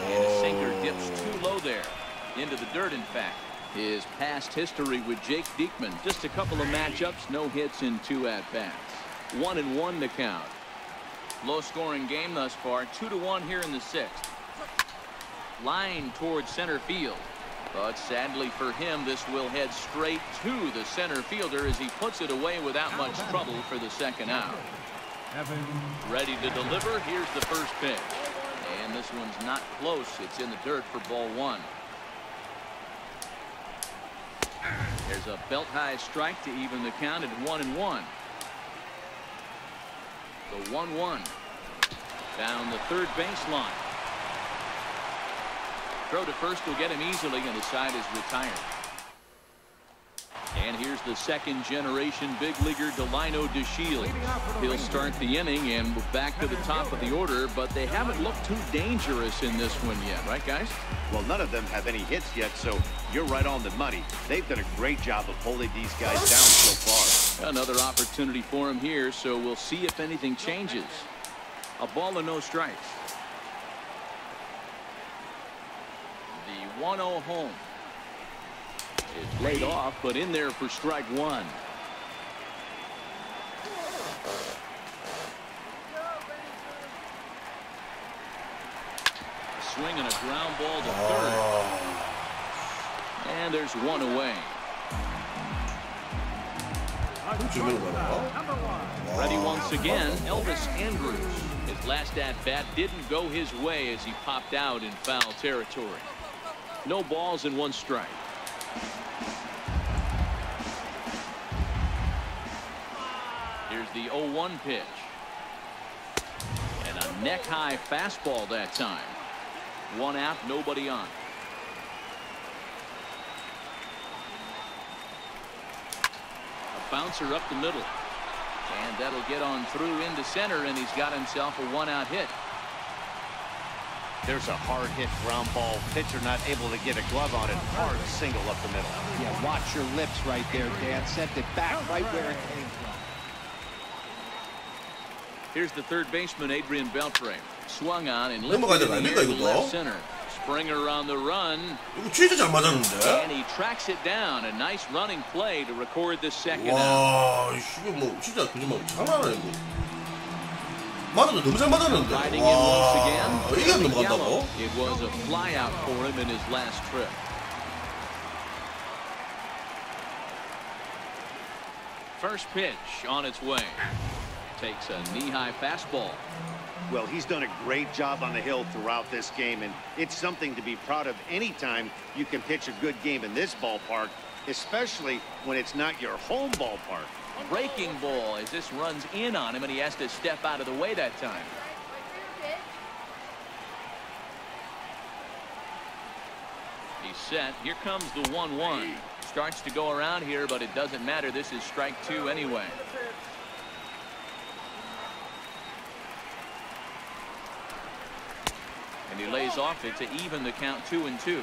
And a sinker dips too low there. Into the dirt, in fact. His past history with Jake Diekman. Just a couple of matchups, no hits in 2 at-bats. 1-1 to count. Low-scoring game thus far. 2-1 here in the 6th. Line towards center field. But sadly for him, this will head straight to the center fielder as he puts it away without much trouble for the 2nd out. Ready to deliver. Here's the first pitch. And this one's not close. It's in the dirt for ball one. There's a belt high strike to even the count at 1-1. The 1-1 down the third baseline. Throw to first will get him easily, and the side is retired. And here's the second generation big leaguer Delino DeShields. He'll start the inning and move back to the top of the order, but they haven't looked too dangerous in this one yet, right guys? Well, none of them have any hits yet, so you're right on the money. They've done a great job of holding these guys down so far. Another opportunity for him here, so we'll see if anything changes. A ball and no strikes. The 1-0 home is laid off, but in there for strike one. A swing and a ground ball to third. And there's one away. Ready once again, Elvis Andrews. His last at-bat didn't go his way as he popped out in foul territory. No balls and one strike. Here's the 0-1 pitch. And a neck-high fastball that time. One out, nobody on. A bouncer up the middle. And that'll get on through into center, and he's got himself a one-out hit. There's a hard hit ground ball. Pitcher not able to get a glove on it. Hard single up the middle. Yeah, watch your lips right there, Dan. Sent it back right where it came from. Here's the third baseman, Adrian Beltre. Swung on and lifted in the air to left center. Springer on the run. And he tracks it down. A nice running play to record the second out. Riding in once again. It was a flyout for him in his last trip. First pitch on its way. Takes a knee-high fastball. Well, he's done a great job on the hill throughout this game, and it's something to be proud of anytime you can pitch a good game in this ballpark, especially when it's not your home ballpark. Breaking ball as this runs in on him, and he has to step out of the way that time. He's set. Here comes the 1-1. Starts to go around here, but it doesn't matter. This is strike two anyway. And he lays off it to even the count 2-2.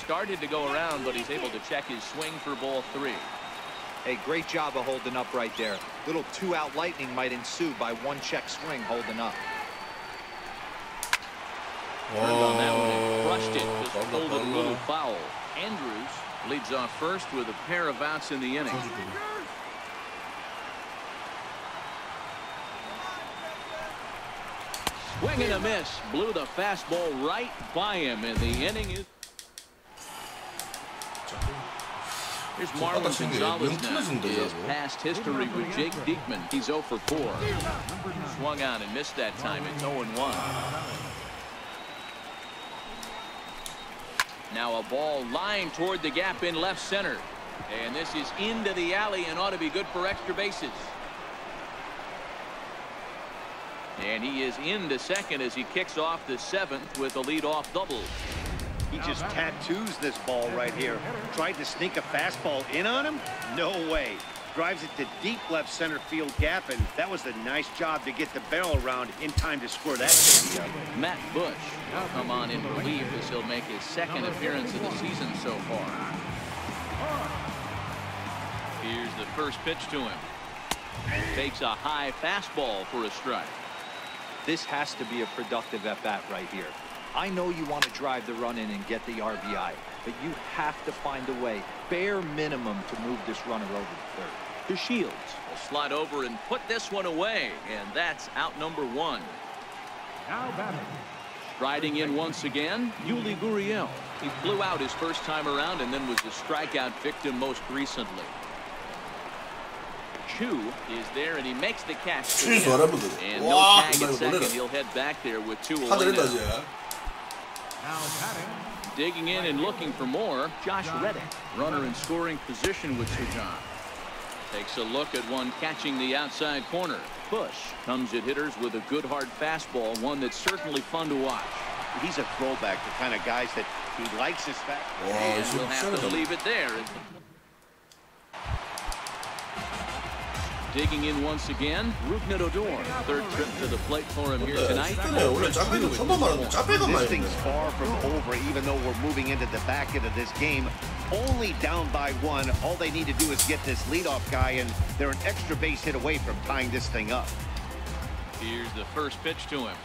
Started to go around, but he's able to check his swing for ball three. Hey, great job of holding up right there. Little two-out lightning might ensue by one check swing holding up. Turned on that one and crushed it. Just pulled it a little foul. Andrews leads off first with a pair of outs in the inning. Swing and a miss. Blew the fastball right by him, and the inning is. Here's Marlon Gonzalez now. His past history with Jake Diekman. He's 0 for 4. Swung out and missed that time. It's 0-1. Now a ball lined toward the gap in left center. And this is into the alley and ought to be good for extra bases. And he is into second as he kicks off the 7th with a leadoff double. He just tattoos this ball right here. Tried to sneak a fastball in on him? No way. Drives it to deep left center field gap, and that was a nice job to get the barrel around in time to score that baby up. Matt Bush will come on in relief as he'll make his second appearance of the season so far. Here's the first pitch to him. Takes a high fastball for a strike. This has to be a productive at-bat right here. I know you want to drive the run in and get the RBI, but you have to find a way, bare minimum, to move this runner over to third. DeShields will slide over and put this one away, and that's out number 1. Now batting. Riding in once again, Yuli Gurriel. He flew out his first time around and then was a strikeout victim most recently. Chu is there and he makes the catch. And no tag at second. He'll head back there with 2 away now. Digging in and looking for more, Josh Reddick. Runner in scoring position with Sujan. Takes a look at one catching the outside corner. Bush comes at hitters with a good hard fastball, one that's certainly fun to watch. He's a throwback, the kind of guys that he likes his fastball. And we'll have to leave it there. Digging in once again, Rougned Odor. Third trip to the plate for him here tonight. This thing's far from over, even though we're moving into the back end of this game. Only down by 1. All they need to do is get this leadoff guy, and they're an extra base hit away from tying this thing up. Here's the first pitch to him.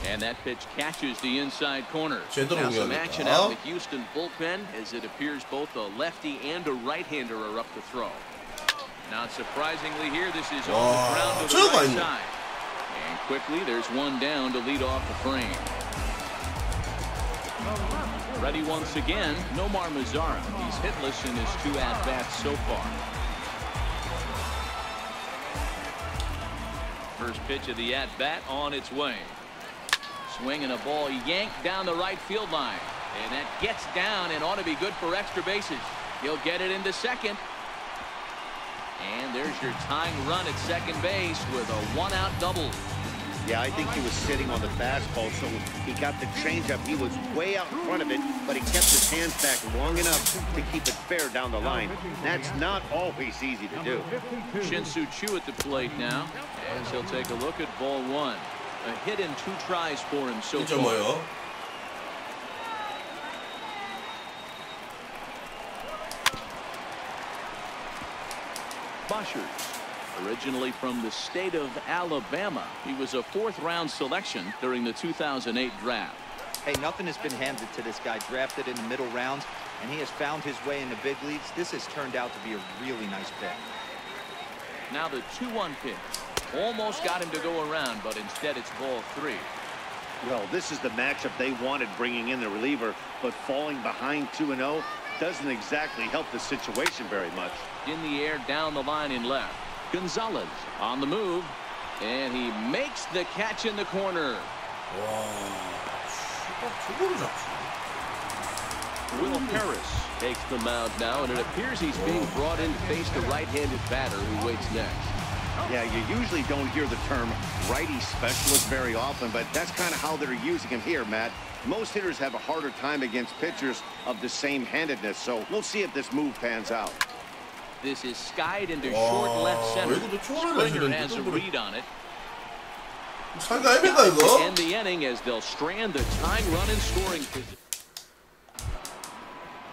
And that pitch catches the inside corner. Now some action out in the Houston bullpen, as it appears both a lefty and a right-hander are up to throw. Not surprisingly here, this is on the ground to the right side. And quickly, there's one down to lead off the frame. Ready once again, Nomar Mazara. He's hitless in his 2 at-bats so far. First pitch of the at-bat on its way. Swinging a ball yanked down the right field line. And that gets down and ought to be good for extra bases. He'll get it into second. And there's your tying run at second base with a 1-out double. Yeah, I think he was sitting on the fastball, so he got the changeup. He was way out in front of it, but he kept his hands back long enough to keep it fair down the line. That's not always easy to do. Shin-Soo Choo at the plate now, as he'll take a look at ball 1. A hit in 2 tries for him so far. Bushers, originally from the state of Alabama. He was a 4th-round selection during the 2008 draft. Hey, nothing has been handed to this guy. Drafted in the middle rounds, and he has found his way in the big leagues. This has turned out to be a really nice pick. Now the 2-1 pitch. Almost got him to go around, but instead it's ball 3. Well, this is the matchup they wanted, bringing in the reliever, but falling behind 2-0 doesn't exactly help the situation very much. In the air, down the line in left. Gonzalez on the move, and he makes the catch in the corner. Will Harris takes the mound now, and it appears he's being brought in to face the right-handed batter who waits next. Yeah, you usually don't hear the term righty specialist very often, but that's kind of how they're using him here, Matt. Most hitters have a harder time against pitchers of the same handedness, so we'll see if this move pans out. This is skied into short left center. Springer has a read on it. To end the inning as they'll strand the tying run in scoring position.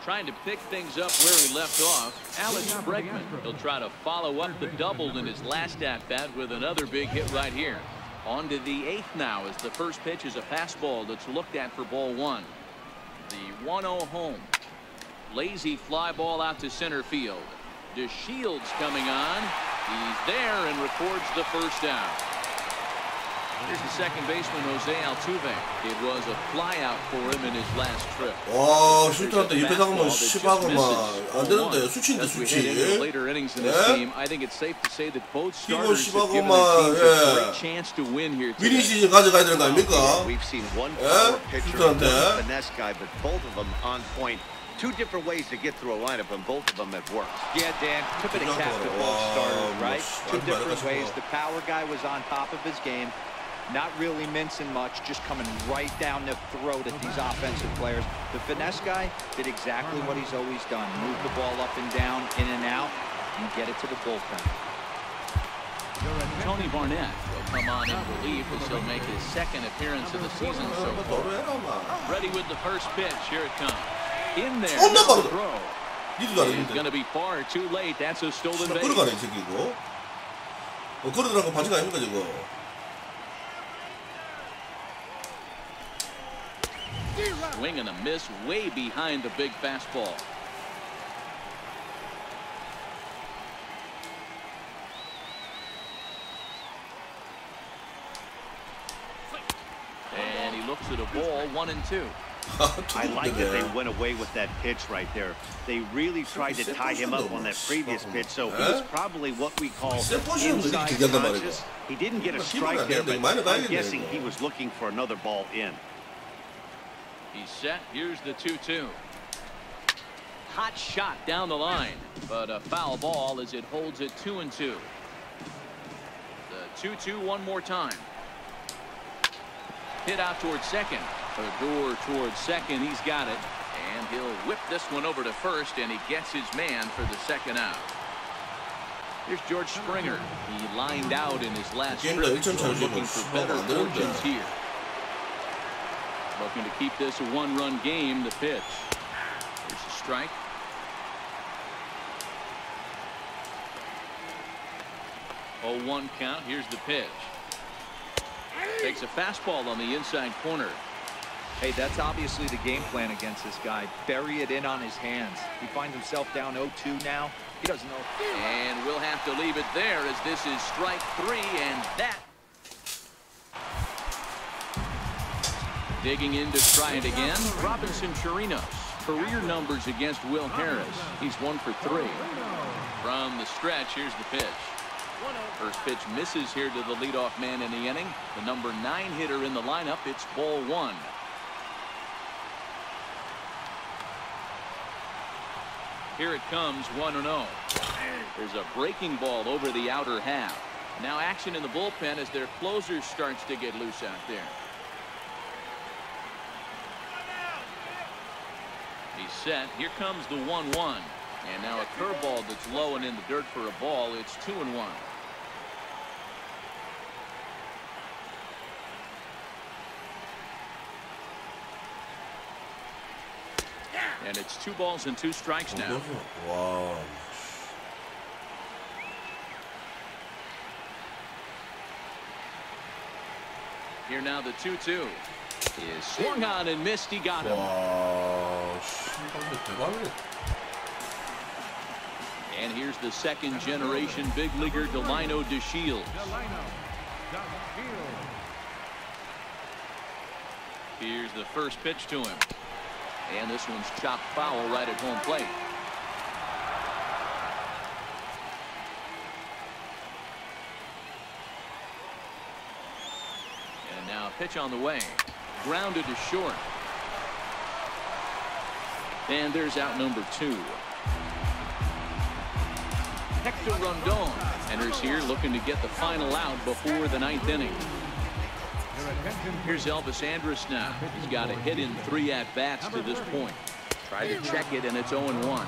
Trying to pick things up where he left off, Alex Bregman. He'll try to follow up the double in his last at-bat with another big hit right here. On to the 8th now as the first pitch is a fastball that's looked at for ball 1. The 1-0 home. Lazy fly ball out to center field. DeShields coming on. He's there and records the first out. Here's the second baseman, Jose Altuve. It was a flyout for him in his last trip. 와, 슈트한테 옆에 잡으면 씨박은 안 되는데 수치인데 수치. Later innings in this game, I think it's safe to say that both starters have given 씨박은 their teams a great chance to win here today. 미니 시즌 가져가야 되는 거 아닙니까? We've seen one power pitcher and one finesse guy, but both of them on point. 2 different ways to get through a lineup, and both of them have worked. Yeah, Dan, tip of the cap to both starters, right? 2 different ways. The power guy was on top of his game. Not really mincing much, just coming right down the throat at these offensive players. The finesse guy did exactly what he's always done. Move the ball up and down, in and out, and get it to the bullpen. Tony Barnett will come on in relief as he'll make his 2nd appearance of the season so far. Ready with the first pitch. Here it comes. In there, no throw. He's going to be far too late. That's a stolen base. 걸어가네, 이 새끼 이거. 걸어들어간 거 바지가 아닙니까, 저거? Swing and a miss way behind the big fastball. looks at a ball 1-2. I like that they went away with that pitch right there. They really tried to tie him up on that previous pitch, so he was probably what we call inside conscious. He didn't get a strike there, but I'm guessing he was looking for another ball in. He's set. Here's the 2-2. Hot shot down the line, but a foul ball as it holds it 2-2. The 2-2 one more time. Hit out towards second. Odor towards second. He's got it. And he'll whip this one over to first, and he gets his man for the second out. Here's George Springer. He lined out in his last trip, looking for better fortunes here. Looking to keep this a one-run game. The pitch. Here's a strike. Oh, 1 count. Here's the pitch. Takes a fastball on the inside corner. Hey, that's obviously the game plan against this guy. Bury it in on his hands. He finds himself down 0-2 now. He doesn't know. And we'll have to leave it there as this is strike 3, and that. Digging in to try it again. Robinson Chirinos. Career numbers against Will Harris. He's 1 for 3. From the stretch, here's the pitch. First pitch misses here to the leadoff man in the inning. The number 9 hitter in the lineup. It's ball 1. Here it comes, 1-0. There's a breaking ball over the outer half. Now action in the bullpen as their closer starts to get loose out there. He's set. Here comes the 1-1. And now a curveball that's low and in the dirt for a ball. It's 2-1. And it's 2 balls and 2 strikes now. Wow. Here now the 2-2 is swung on and missed. He got him. Wow. And here's the second generation big leaguer Delino DeShields. Here's the first pitch to him. And this one's chopped foul right at home plate. And now a pitch on the way. Grounded to short. And there's out number 2. Hector Rondon enters here looking to get the final out before the 9th inning. Here's Elvis Andrus now. He's got a hit in 3 at-bats to this point. Tried to check it, and it's 0-1.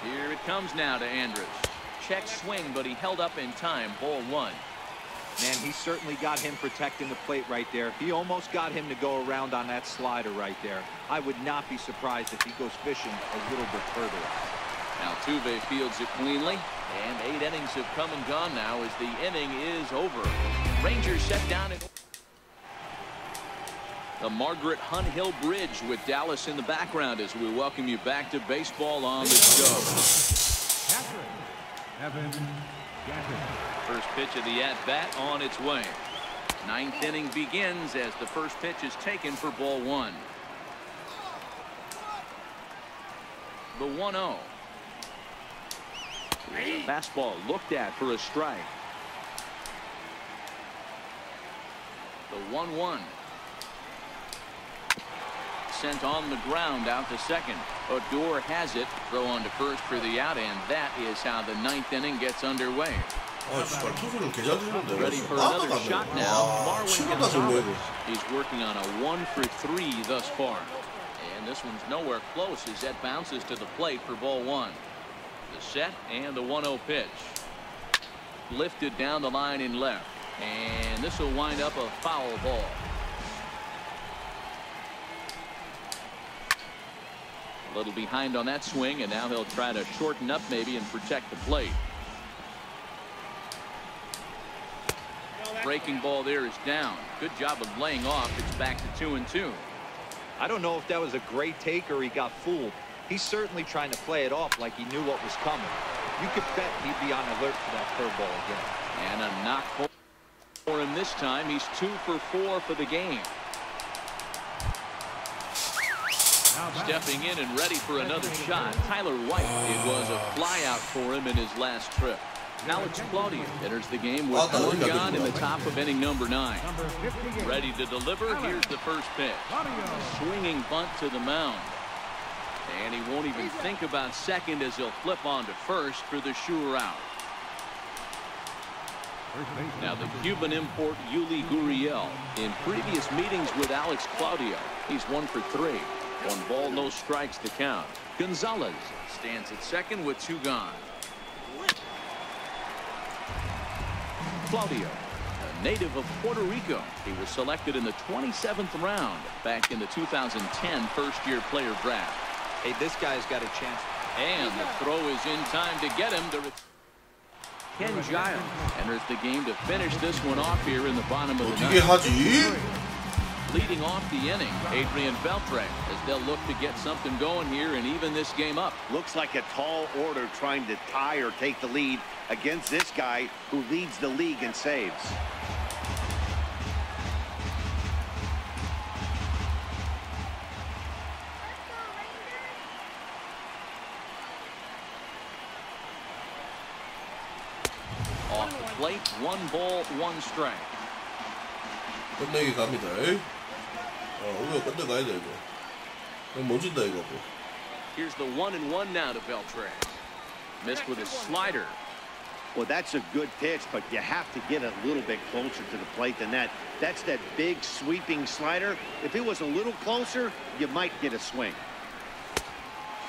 Here it comes now to Andrus. Check swing, but he held up in time. Ball 1. Man, he certainly got him protecting the plate right there. He almost got him to go around on that slider right there. I would not be surprised if he goes fishing a little bit further out. Altuve fields it cleanly, and 8 innings have come and gone now as the inning is over. Rangers set down at the Margaret Hunt Hill Bridge with Dallas in the background as we welcome you back to baseball on the show. First pitch of the at-bat on its way. 9th inning begins as the first pitch is taken for ball 1. The 1-0. Here's a fastball looked at for a strike. The 1-1. Sent on the ground out to second. Odor has it. Throw on to first for the out, and that is how the 9th inning gets underway. Ready for another shot now. Marwin Gonzalez. He's working on a 1 for 3 thus far. And this one's nowhere close as that bounces to the plate for ball 1. The set and the 1-0 pitch. Lifted down the line in left. And this will wind up a foul ball. A little behind on that swing, and now he'll try to shorten up maybe and protect the plate. Breaking ball there is down. Good job of laying off. It's back to 2-2. I don't know if that was a great take or he got fooled. He's certainly trying to play it off like he knew what was coming. You could bet he'd be on alert for that curveball again. And a knock for him this time. He's 2 for 4 for the game. Stepping in and ready for another shot, Tyler White. It was a flyout for him in his last trip. Alex Claudio enters the game with 1 gone in the top of inning number 9. Ready to deliver. Here's the first pitch. A swinging bunt to the mound. And he won't even think about second as he'll flip on to first for the sure out. Now the Cuban import Yuli Gurriel. In previous meetings with Alex Claudio, he's 1 for 3. 1 ball, no strikes to count. Gonzalez stands at second with 2 gone. Claudio, a native of Puerto Rico. He was selected in the 27th round back in the 2010 first-year player draft. Hey, this guy's got a chance. And the throw is in time to get him. Ken Giles enters the game to finish this one off here in the bottom of the ninth. Leading off the inning, Adrian Beltre, as they'll look to get something going here and even this game up. Looks like a tall order trying to tie or take the lead against this guy who leads the league in saves. Off the plate, 1 ball, 1 strike. 끝내기 갑니다. 우리가 끝내가야 돼 이거. 이거 못 진다 이거. Here's the 1-1 now to Beltre. Missed with a slider. Well, that's a good pitch, but you have to get a little bit closer to the plate than that. That's that big sweeping slider. If it was a little closer, you might get a swing.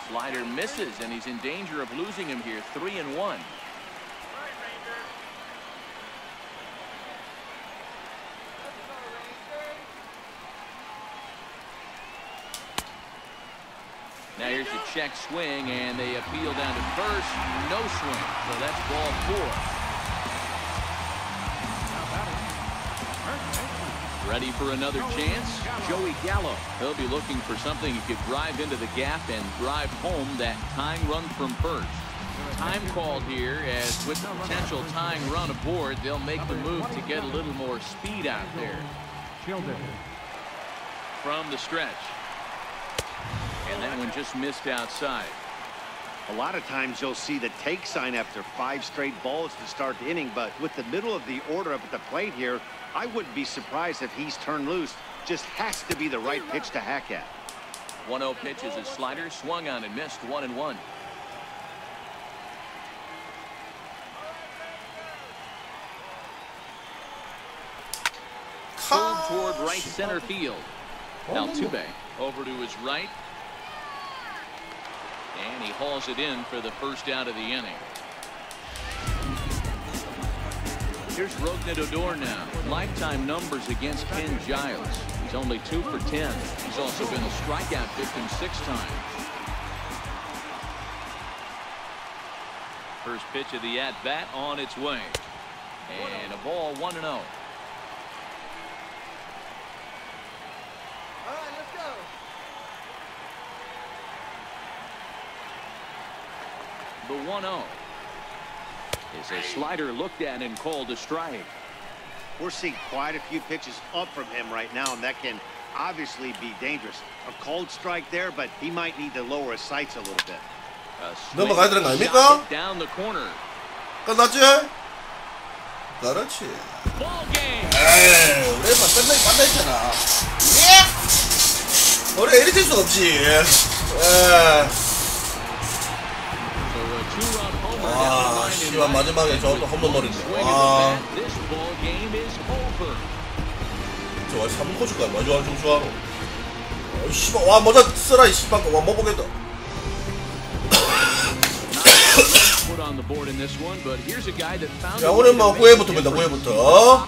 Slider misses, and he's in danger of losing him here. 3-1. Now here's the check swing, and they appeal down to first. No swing, so that's ball 4. Ready for another chance? Joey Gallo. He'll be looking for something he could drive into the gap and drive home that tying run from first. Time called here, as with the potential tying run aboard, they'll make the move to get a little more speed out there. From the stretch. And that one just missed outside. A lot of times you'll see the take sign after 5 straight balls to start the inning, but with the middle of the order up at the plate here, I wouldn't be surprised if he's turned loose. Just has to be the right pitch to hack at. 1-0 pitch is a slider, swung on and missed. 1-1. Pulled toward right center field. Altuve over to his right. And he hauls it in for the first out of the inning. Here's Rougned Odor now. Lifetime numbers against Ken Giles. He's only 2 for 10. He's also been a strikeout victim 6 times. First pitch of the at-bat on its way. And a ball 1-0. The 1-0 is a slider looked at and called a strike. We're seeing quite a few pitches up from him right now, and that can obviously be dangerous. A cold strike there, but he might need to lower his sights a little bit. 넘어가야 되는 거 아닙니까? Down the corner. 끝났지? 그렇지. Ball game. 에이, 우리만 끝냈잖아. 우리 이리 될 수 없지. 아, 씨발 마지막에 저것도 홈런 버리네. 와. 저 3코 줄까? 마지막 좀 좋아로. 씨발, 와, 모자 쓰라, 이 씨발, 와, 못 보겠다. 야, 오늘 뭐 9회부터 본다, 9회부터.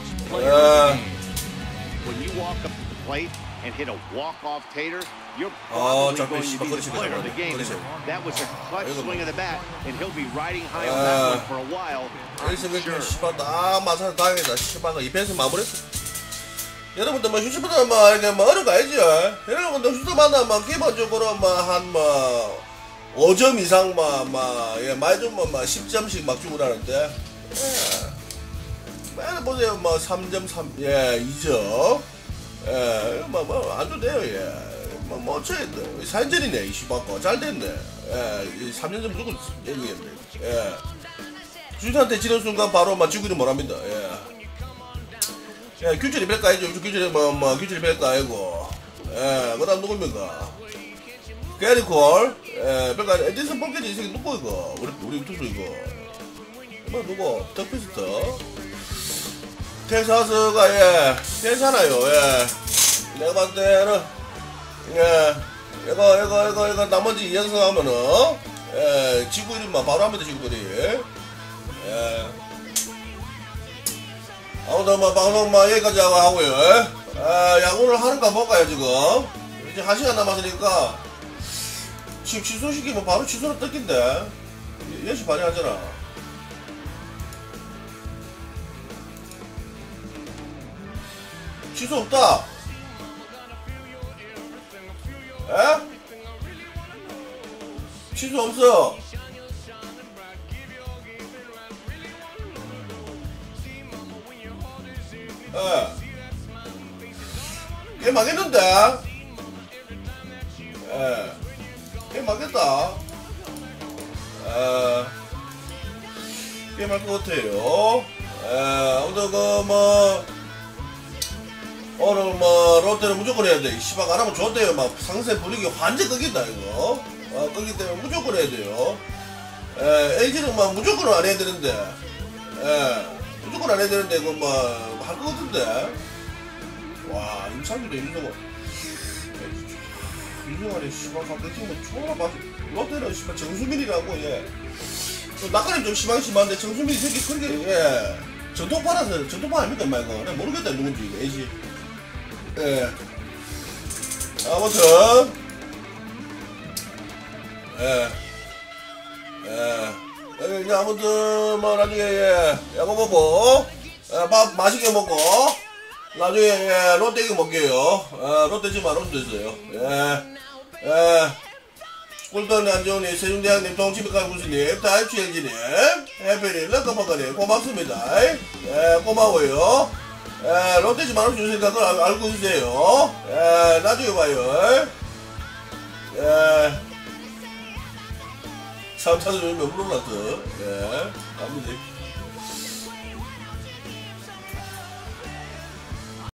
When you walk up to the plate and hit a walk-off tater, you're probably going to be the player of the game. That was a clutch swing of the bat, and he'll be riding high on that one for a while. I'm sure. 씨발, 딱 마사를 당했다. 씨발, 이 펜스 마무리했어. 여러분들 뭐 휴식보다 뭐 이렇게 뭐 어려운 거 알죠? 여러분들 휴식보다 뭐 기본적으로 뭐 한 뭐 5점 이상 예, 많이 주면 10점씩 막 주고 그러는데 맨 보세요 3점 2점 안 줘도 돼요. 어쩌야 돼. 사인전이네 이 씨발거 잘 됐네. 이 3년전 무조건 얘기했네. 주진한테 지는 순간 바로 지구는 뭐랍니다. 규철이 뺄까 해줘. 규철이 규철이 뺄까 아니고. 그 다음 누굽니까? 게리콜. 뺄까 에디슨 폴켓이 이 새끼 누구 이거? 우리 유튜브 이거. 누구? 덕피스터. 텍사스가 괜찮아요. 내가 봤을 때는 이거 나머지 2연승 하면은 지구 이름만 바로 합니다. 지구들이. 아무튼 방송 여기까지 하고요. 야구를 하는가 볼까요 지금? 이제 1시간 남았으니까 지금 취소시키면 바로 취소로 뜯긴데 10시 반에 하잖아. 취소 없다. 취소 없어. 게임 망했는데? 게임 망했다. 게임 할 것 같아요. 아무튼 오늘 롯데는 무조건 해야 돼. 씨발 안 하면 좋대요. 상세 분위기 완전 끄긴다 이거. 끄기 때문에 무조건 해야 돼요. LG는 무조건 안 해야 되는데. 무조건 안 해야 되는데 그거 할 것 같은데. 와 임창규도 윤성환이 씨발 갑자기 팀은 초라 봐. 롯데는 씨발 정수민이라고 낙관이 좀 심한데 정수민이 새끼 그렇게 전통파라서 전통파 아닙니까 인마 이거. 내가 모르겠다 누군지 이거 LG. 아무튼 아무튼 나중에 야구 보고 밥 맛있게 먹고 나중에 롯데 이거 먹게요. 롯데 지금 안 오면 됐어요. 꿀떡이 안 좋으니 세종대왕님 동치백과 구슬님 다이치 LG님 해피님 럭커버거님 고맙습니다. 고마워요. 롯데 집 안 오면 주시니까 그걸 알고 있으세요. 나중에 봐요. 참 찾아주면 물러났어. 아무튼